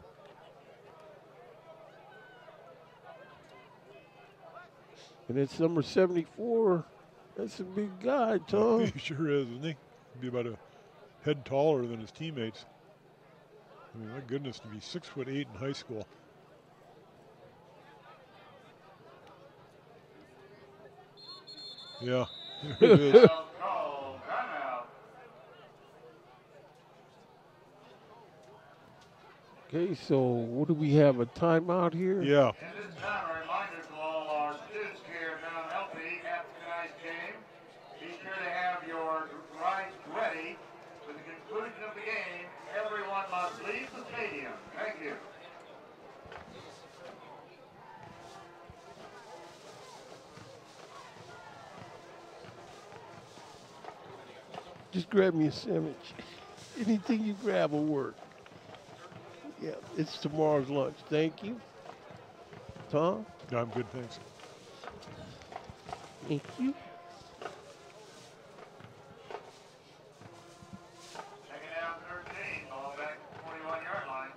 And it's number 74. That's a big guy, Tom. He sure is, isn't he? He'd be about a head taller than his teammates. I mean, my goodness, to be 6'8" in high school. Yeah, there it is. Okay, so what do we have, a timeout here? Yeah. And this time, a reminder to all our students here at Mount Healthy after tonight's game, be sure to have your rides ready. With the conclusion of the game, everyone must leave the stadium. Thank you. Just grab me a sandwich. Anything you grab will work. Yeah, it's tomorrow's lunch. Thank you. Tom? No, I'm good, thanks. Thank you. Second down, 13, ball back to the 41-yard line.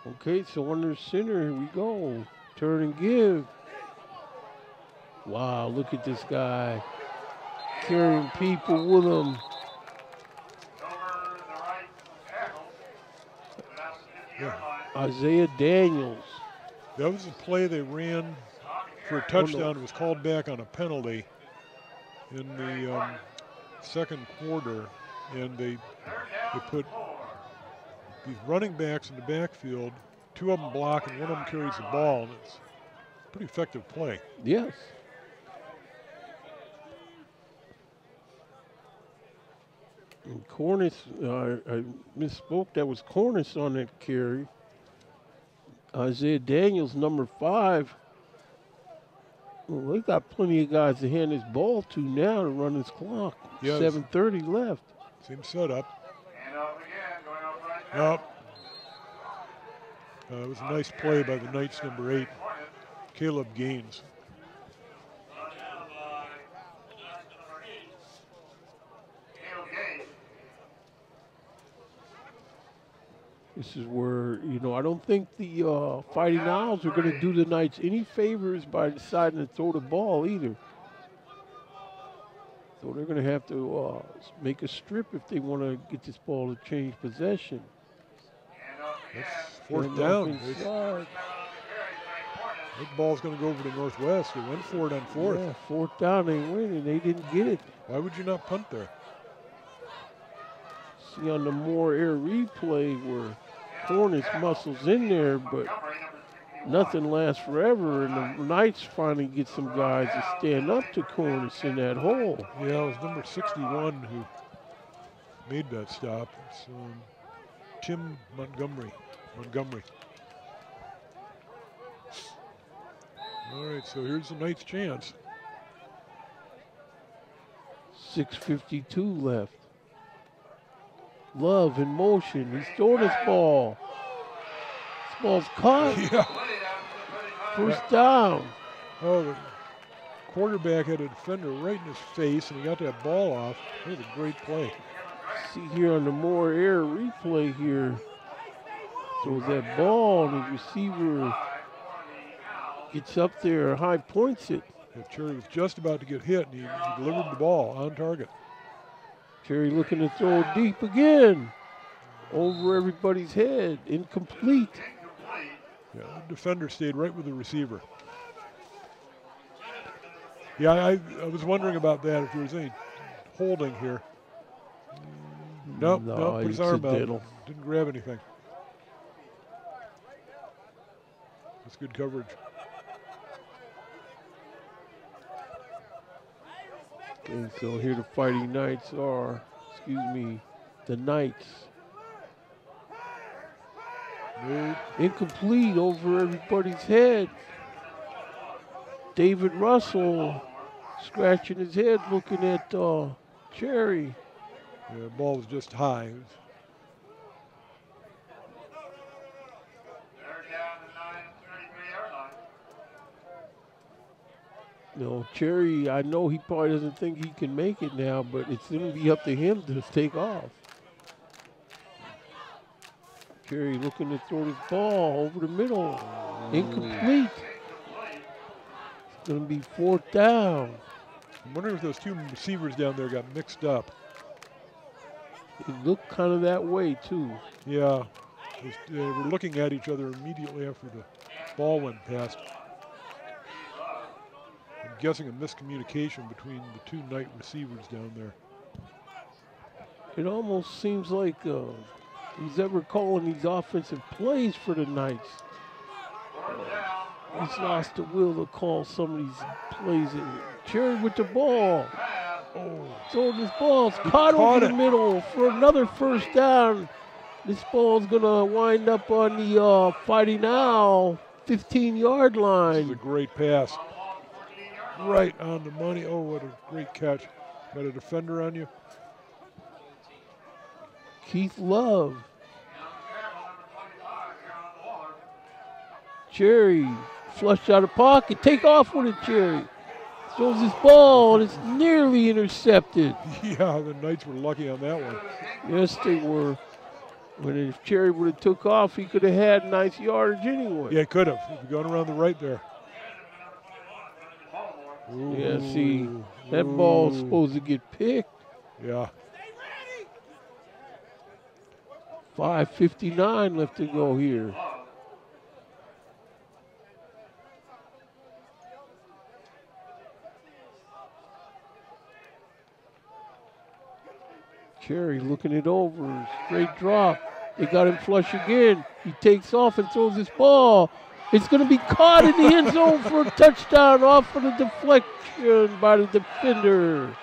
Okay, so under center, here we go. Turn and give. Wow, look at this guy. Carrying people with him. Over the right tackle. About the 50-yard line. Isaiah Daniels. That was a play they ran for a touchdown. It was called back on a penalty in the second quarter, and they put these running backs in the backfield. 2 of them block, and 1 of them carries the ball, and it's a pretty effective play. Yes. And Cornish, I misspoke. That was Cornish on that carry. Isaiah Daniels, number 5. Well, they got plenty of guys to hand this ball to now to run this clock. Yes. 7:30 left. Same setup. And off again, going off right tackle. Nope. It was a nice play by the Knights, number 8, Caleb Gaines. Brought down by number 8, Caleb Gaines. This is where, I don't think the Fighting Owls are going to do the Knights any favors by deciding to throw the ball either. So they're going to have to make a strip if they want to get this ball to change possession. And off again. That's 4th down. Inside. That ball's going to go over to Northwest. They went for it on fourth. Yeah, fourth down, they win, and they didn't get it. Why would you not punt there? See on the more air replay where Cornish muscles in there, but nothing lasts forever, and the Knights finally get some guys to stand up to Cornish in that hole. Yeah, it was number 61 who made that stop. It's Tim Montgomery. All right, so here's the Knights' chance. 6:52 left. Love in motion. He's throwing this ball. This ball's caught. Yeah. First down. Oh, the quarterback had a defender right in his face, and he got that ball off. That was a great play. See here on the more air replay here. Throws that ball, and the receiver gets up there, high points it. Yeah, Cherry was just about to get hit, and he delivered the ball on target. Cherry looking to throw deep again. Over everybody's head. Incomplete. Yeah, the defender stayed right with the receiver. Yeah, I was wondering about that, if there was any holding here. Nope, put his arm out. Didn't grab anything. That's good coverage. Okay, so here the Fighting Knights are, the Knights. Nope. Incomplete over everybody's head. David Russell scratching his head looking at Cherry. Yeah, the ball was just high. No, Cherry, I know he probably doesn't think he can make it now, but it's going to be up to him to take off. Cherry looking to throw this ball over the middle. Incomplete. It's going to be fourth down. I'm wondering if those two receivers down there got mixed up. It looked kind of that way, too. Yeah. They were looking at each other immediately after the ball went past. I'm guessing a miscommunication between the two Knight receivers down there. It almost seems like he's ever calling these offensive plays for the Knights. He's lost the will to call some of these plays. Cherry with the ball. So this ball's caught over the middle for another first down. This ball's going to wind up on the Fighting Owl 15-yard line. This is a great pass. Right on the money. Oh, what a great catch. Got a defender on you. Keith Love. Cherry flushed out of pocket. Take off with it, Cherry. Throws his ball, and it's nearly intercepted. Yeah, the Knights were lucky on that one. Yes, they were. But if Cherry would have took off, he could have had nice yardage anyway. Yeah, he could have. He'd gone around the right there. Ooh. Yeah, see, that ball's supposed to get picked. Yeah. 5:59 left to go here. Cherry looking it over, straight drop. They got him flush again. He takes off and throws his ball. It's going to be caught in the end zone for a touchdown off of the deflection by the defender.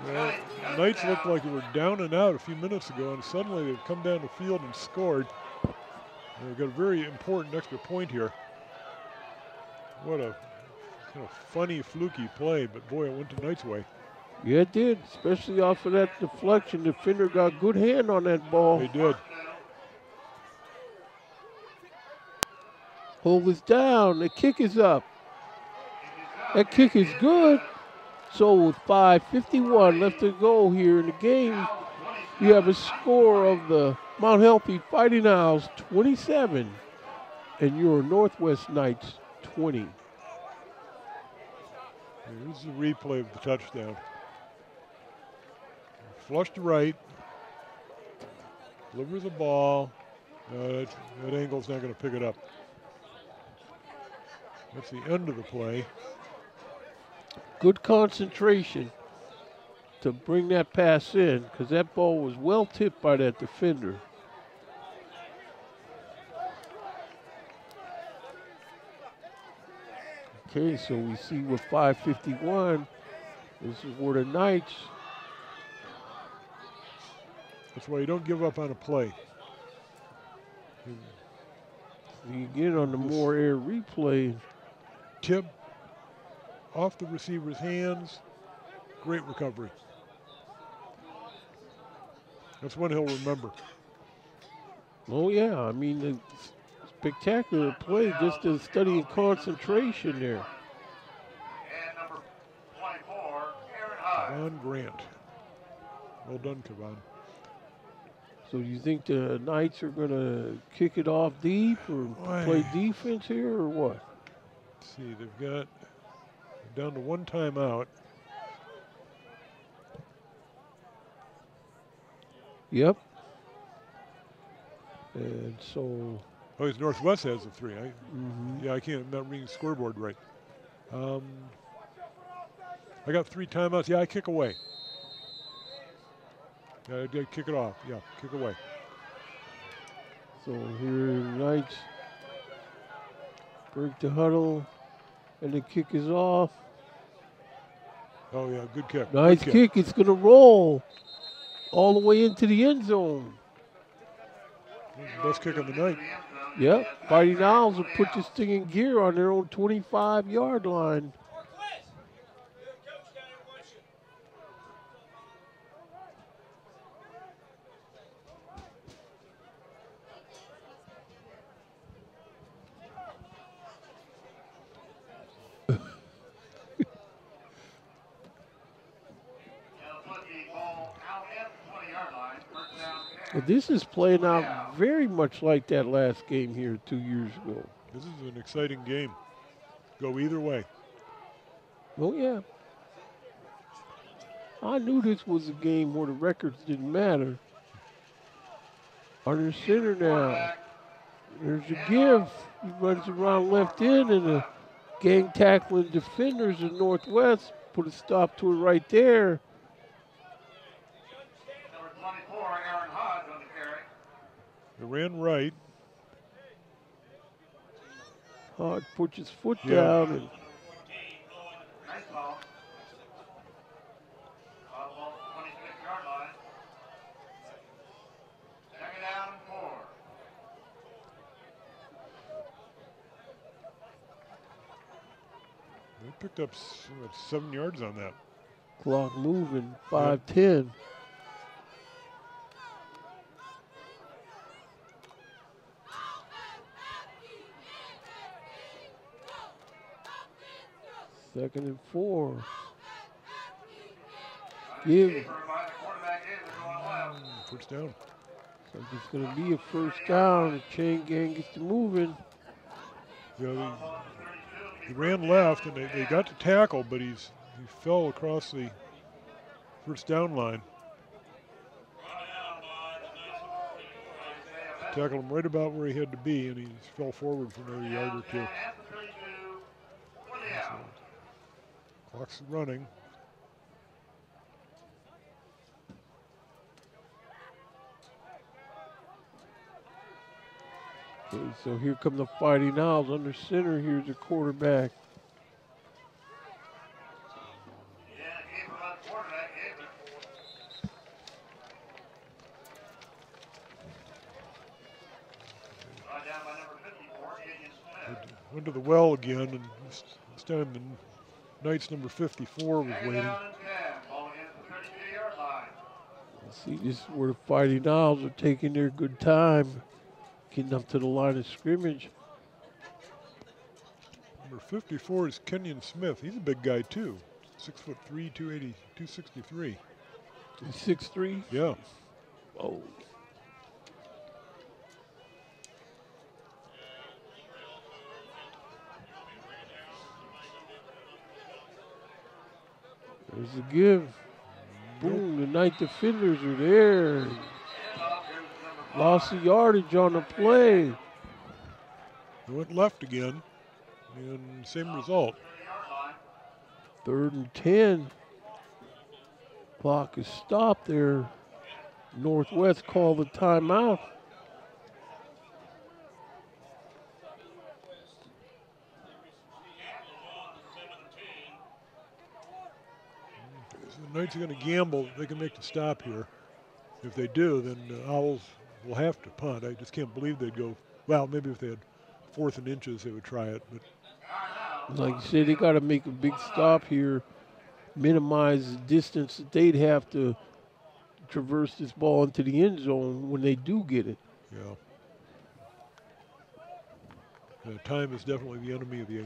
Well, the Knights looked like they were down and out a few minutes ago, and suddenly they've come down the field and scored. They've got a very important extra point here. What a kind of funny, fluky play, but boy, it went the Knights' way. Yeah, it did, especially off of that deflection. The defender got a good hand on that ball. They did. Hold is down. The kick is up. That kick is good. So with 5:51 left to go here in the game, you have a score of the Mount Healthy Fighting Owls 27 and your Northwest Knights 20. Here's the replay of the touchdown. Flush to right. Delivers the ball. That angle's not going to pick it up. That's the end of the play. Good concentration to bring that pass in because that ball was well tipped by that defender. Okay, so we see with 5:51, this is where the Knights. That's why you don't give up on a play. You get on the more air replay. Tip off the receiver's hands. Great recovery. That's one he'll remember. Oh, yeah. I mean, a spectacular play, just a studying concentration there. And number 24, Aaron Hodge. Kevon Grant. Well done, Kevon. So you think the Knights are going to kick it off deep or play defense here or what? Let's see, they've got down to one timeout. Yep. And so. Oh, it's Northwest has a 3. Yeah, I'm not reading the scoreboard right. I got 3 timeouts. Yeah, I kick away. Yeah, I did kick it off. Yeah, kick away. So here the Knights break the huddle, and the kick is off. Oh, yeah, good kick. Nice good kick. It's going to roll all the way into the end zone. Best kick of the night. Yep. Fighting Owls will put this thing in gear on their own 25-yard line. But this is playing out very much like that last game here 2 years ago. This is an exciting game. Go either way. Oh, yeah. I knew this was a game where the records didn't matter. Under center now. There's a give. He runs around left in, and the gang tackling defenders of Northwest put a stop to it right there. They ran right. Hodge puts his foot down. And Nice ball. 26-yard line. Second down and 4. They picked up 7 yards on that. clock moving, 5:10. Second and 4. Give. First down. So it's going to be a first down. The chain gang gets to moving. Yeah, he ran left, and they got to tackle, but he fell across the first down line. Tackled him right about where he had to be, and he fell forward for another yard or two. Clock's running. Okay, so here come the Fighting Owls under center. Here's the quarterback. Went to the well again, and this time the Knights number 54 was waiting. See, this is where the Fighting Owls are taking their good time, getting up to the line of scrimmage. Number 54 is Kenyon Smith. He's a big guy too. 6'3", 280, 263. He's 6'3"? Yeah. Oh. There's a give. Boom, the Knight defenders are there. Lost of yardage on the play. They went left again, and same result. 3rd and 10. Clock is stopped there. Northwest called the timeout. So the Knights are going to gamble. They can make the stop here. If they do, then the Owls will have to punt. I just can't believe they'd go. Well, maybe if they had 4th and inches, they would try it. But like you said, they got to make a big stop here, minimize the distance that they'd have to traverse this ball into the end zone when they do get it. yeah, time is definitely the enemy of the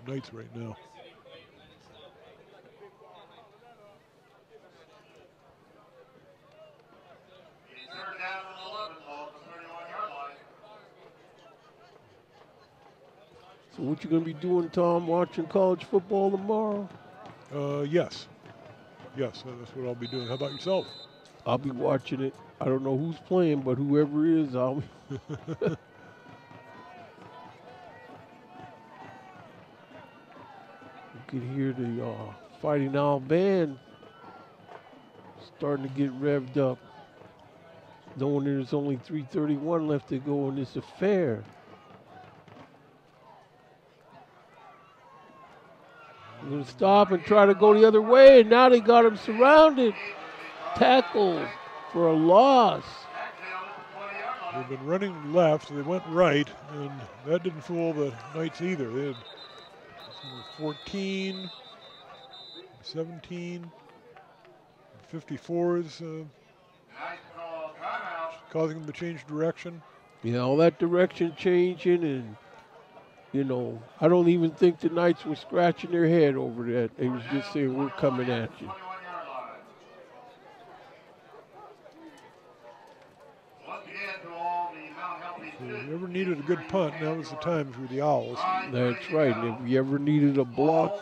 Knights right now. So what you going to be doing, Tom, watching college football tomorrow? Yes, that's what I'll be doing. How about yourself? I'll be watching it. I don't know who's playing, but whoever is, I'll be. You can hear the Fighting Owl band starting to get revved up, knowing there's only 3:31 left to go in this affair. They're going to stop and try to go the other way, and now they got him surrounded. Tackle for a loss. They've been running left, they went right, and that didn't fool the Knights either. They had 14, 17, 54s, causing them to change direction. Yeah, all that direction changing, and, you know, I don't even think the Knights were scratching their head over that. They was just saying, we're coming at you. So if you ever needed a good punt, now was the time for the Owls. That's right. And if you ever needed a block,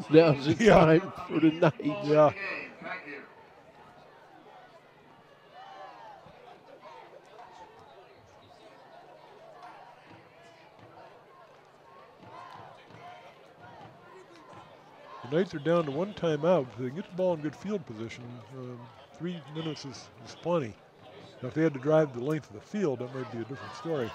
now's the time for the Knights. Yeah. The Knights are down to 1 timeout. If they get the ball in good field position, 3 minutes is plenty. Now, if they had to drive the length of the field, that might be a different story.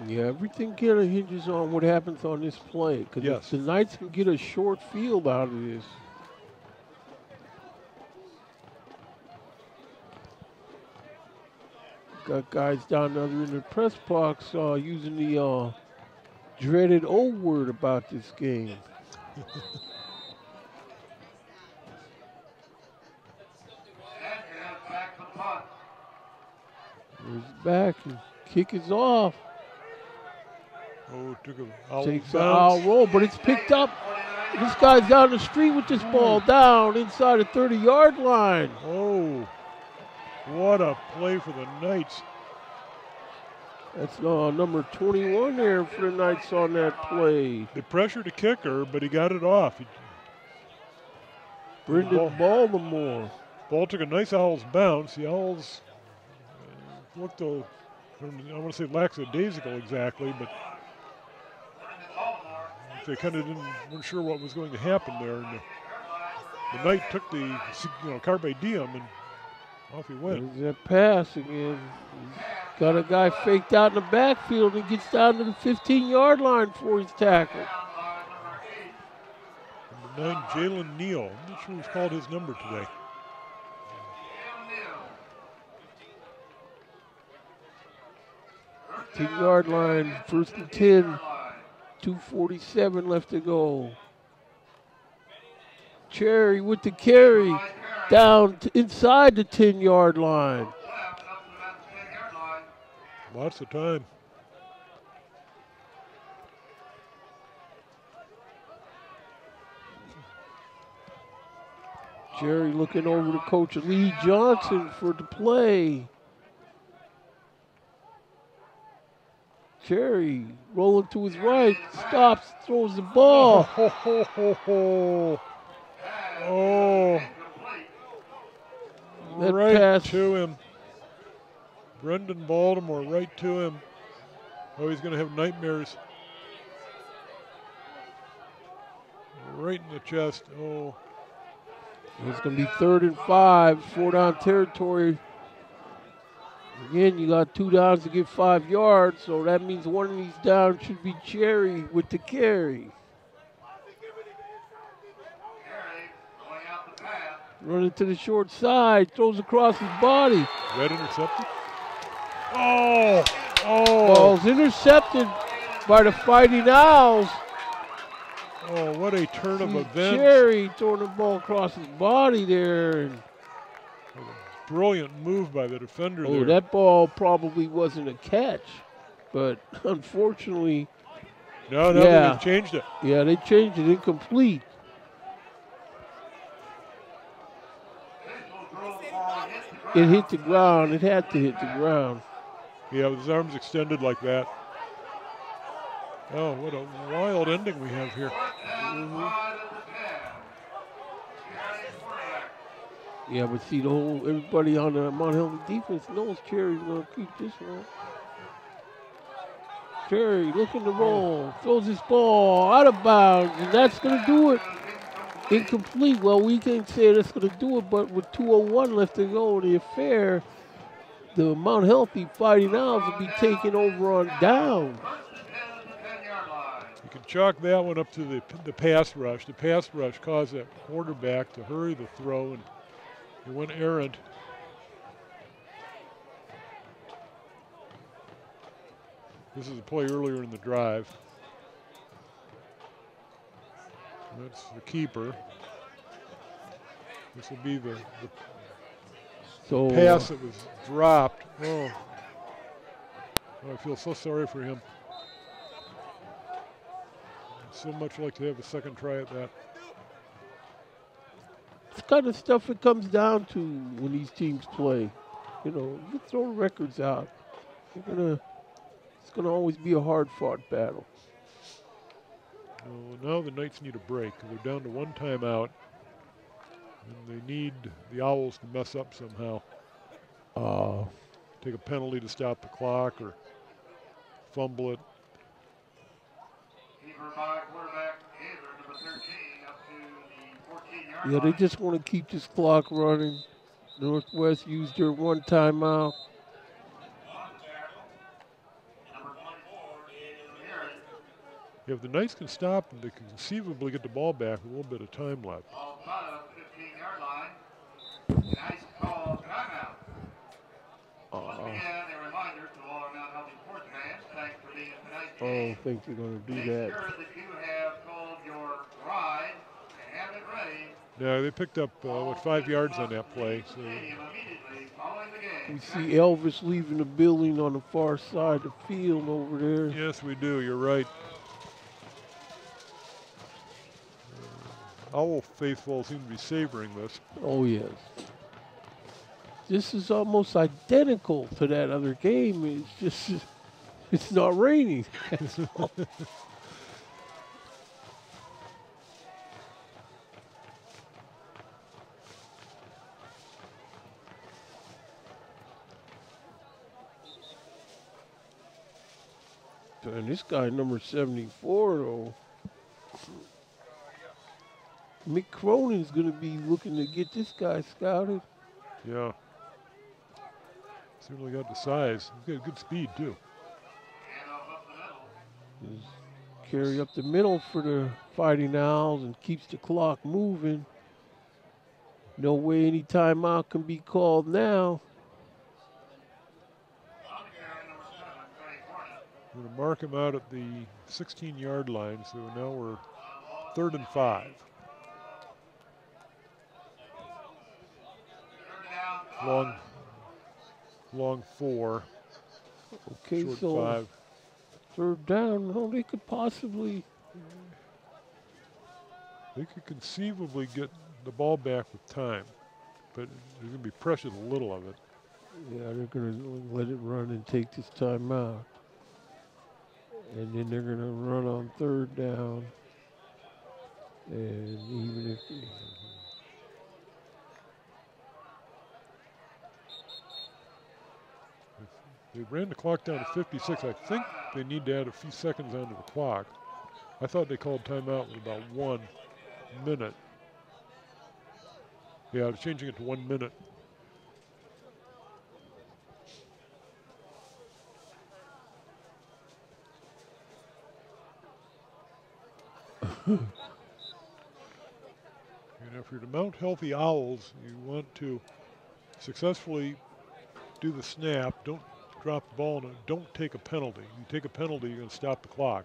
Yeah, everything kind of hinges on what happens on this play. Because if the Knights can get a short field out of this, got guys down there in the press box using the dreaded O word about this game. He's back and kick is off. Oh, took a owl Takes bounce. an owl roll, but it's picked up. This guy's down the street with this ball down inside the 30-yard line. Oh, what a play for the Knights. That's number 21 there for the Knights on that play. They pressured the kicker, but he got it off. Brendan Baltimore. Ball took a nice Owls bounce. The Owls looked, I want to say lackadaisical exactly, but they kind of weren't sure what was going to happen there. And the Knight took the carpe diem and off he went. There's that pass again. Got a guy faked out in the backfield and gets down to the 15-yard line before he's tackled. Number 9, Jalen Neal. I'm not sure who's called his number today. The 10-yard line, 1st and 10. 2:47 left to go. Cherry with the carry down inside the 10-yard line. Lots of time. Jerry looking over to Coach Lee Johnson for the play. Jerry rolling to his right, stops, throws the ball. Oh, That right pass to him. Brendan Baltimore right to him. Oh, he's going to have nightmares. Right in the chest. Oh. It's going to be 3rd and 5, 4-down territory. Again, you got 2 downs to get 5 yards, so that means one of these downs should be Cherry with the carry. Running to the short side, throws across his body. Red intercepted. Oh! Oh! Ball's intercepted by the Fighting Owls. Oh, what a turn of events. Cherry throwing the ball across his body there. Brilliant move by the defender there. Oh, that ball probably wasn't a catch, but unfortunately. No, they changed it. Yeah, they changed it, incomplete. It hit the ground. It had to hit the ground. Yeah, with his arms extended like that. Oh, what a wild ending we have here. Yeah, but see, everybody on the Mount Healthy defense knows Cherry's going to keep this one. Cherry looking to roll, throws his ball out of bounds, and that's going to do it. Incomplete. Well, we can't say that's going to do it, but with 2:01 left to go in the affair, the Mount Healthy Fighting Owls will be taking over on down. You can chalk that one up to the pass rush. The pass rush caused that quarterback to hurry the throw, and he went errant. This is a play earlier in the drive. That's the keeper. This will be the pass that was dropped. Oh, I feel so sorry for him. I'd so much like to have a second try at that. It's kind of stuff it comes down to when these teams play. You know, you throw records out. It's gonna always be a hard-fought battle. Now the Knights need a break. They're down to 1 timeout, and they need the Owls to mess up somehow. Take a penalty to stop the clock or fumble it. Yeah, they just want to keep this clock running. Northwest used their 1 timeout. If the Knights can stop them, they can conceivably get the ball back with a little bit of time left. I think they're going to do that. Yeah, they picked up 5 yards on that play. So we see Elvis leaving the building on the far side of the field over there. Yes, we do. You're right. Owl faithful seem to be savoring this. Oh, yes. This is almost identical to that other game. It's just, it's not raining. And this guy, number 74, though. Mick Cronin's going to be looking to get this guy scouted. Yeah. Certainly got the size. He's got good speed, too. Just carry up the middle for the Fighting Owls and keeps the clock moving. No way any timeout can be called now. We're going to mark him out at the 16-yard line, so now we're 3rd and 5. Long 4. Okay, short so 5. 3rd down. Oh, they could possibly. They could conceivably get the ball back with time, but they're going to be pressured a little of it. Yeah, they're going to let it run and take this time out. And then they're going to run on 3rd down. And even if They ran the clock down to 56. I think they need to add a few seconds onto the clock. I thought they called timeout with about 1 minute. Yeah, they're changing it to 1 minute. And if you're the Mount Healthy Owls, you want to successfully do the snap, don't drop the ball, and don't take a penalty. You take a penalty, you're going to stop the clock.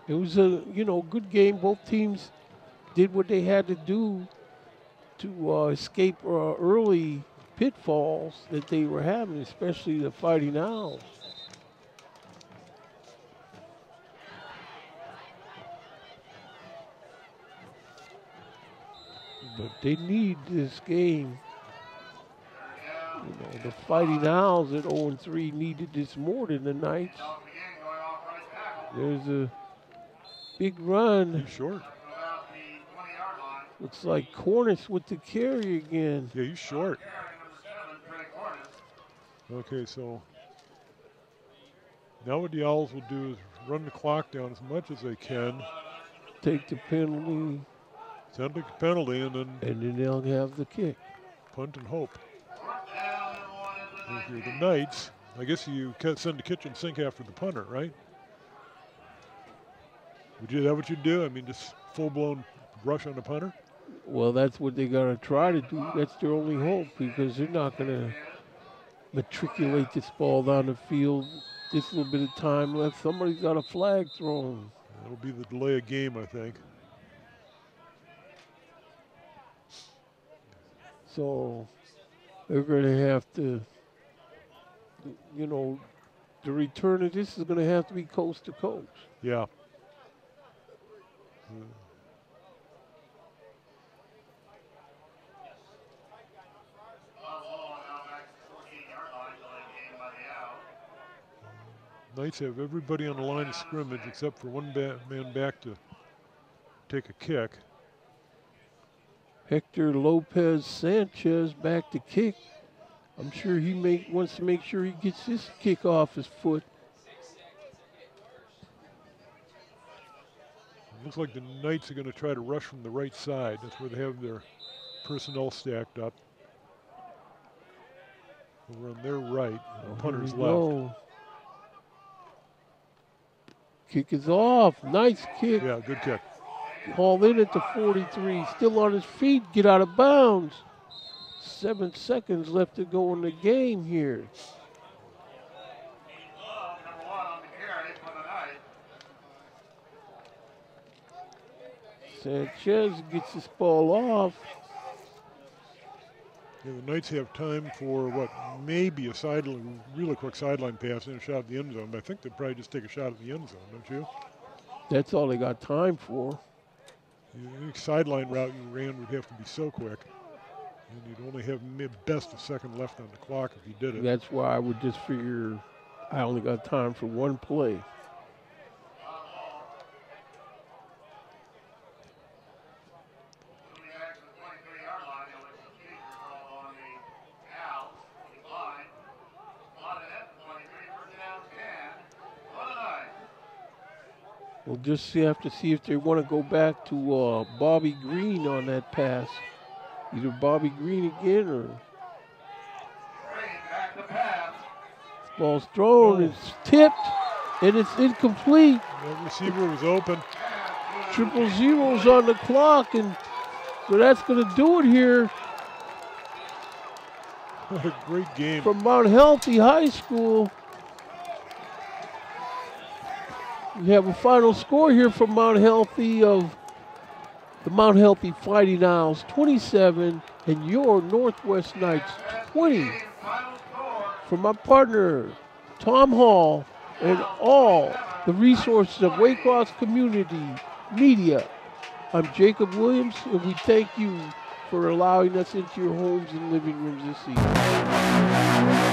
It was a good game. Both teams did what they had to do to escape early pitfalls that they were having, especially the Fighting Owls. But they need this game. The Fighting Owls at 0-3 needed this more than the Knights. There's a big run. He's short. Looks like Cornish with the carry again. Yeah, he's short. Okay, so now what the Owls will do is run the clock down as much as they can. Take the penalty. Send a penalty, and then they'll have the kick. Punt and hope. If you're the Knights, I guess you can't send the kitchen sink after the punter, right? Is that what you'd do? I mean, just full-blown rush on the punter? Well, that's what they got to try to do. That's their only hope, because they're not going to matriculate this ball down the field. Just a little bit of time left. Somebody's got a flag thrown. That'll be the delay of game, I think. So they're going to have to, the return of this is going to have to be coast to coast. Yeah. Knights have everybody on the line of scrimmage except for one man back to take a kick. Hector Lopez Sanchez back to kick. I'm sure he wants to make sure he gets this kick off his foot. It looks like the Knights are going to try to rush from the right side. That's where they have their personnel stacked up. Over on their right, the punter's left. Kick is off. Nice kick. Yeah, good kick. Hauled in at the 43. Still on his feet. Get out of bounds. 7 seconds left to go in the game here. Sanchez gets this ball off. Yeah, the Knights have time for what maybe a really quick sideline pass and a shot at the end zone. But I think they'd probably just take a shot at the end zone, don't you? That's all they got time for. The sideline route you ran would have to be so quick. And you'd only have best a second left on the clock if you did it. That's why I would just figure I only got time for one play. We'll just have to see if they want to go back to Bobby Green on that pass. Either Bobby Green again or... This ball's thrown, it's tipped, and it's incomplete. The receiver was open. 0-0's on the clock, and so that's going to do it here. What a great game. From Mount Healthy High School. We have a final score here from Mount Healthy of the Mount Healthy Fighting Owls 27 and your Northwest Knights 20. From my partner, Tom Hall, and all the resources of Waycross Community Media, I'm Jacob Williams, and we thank you for allowing us into your homes and living rooms this evening.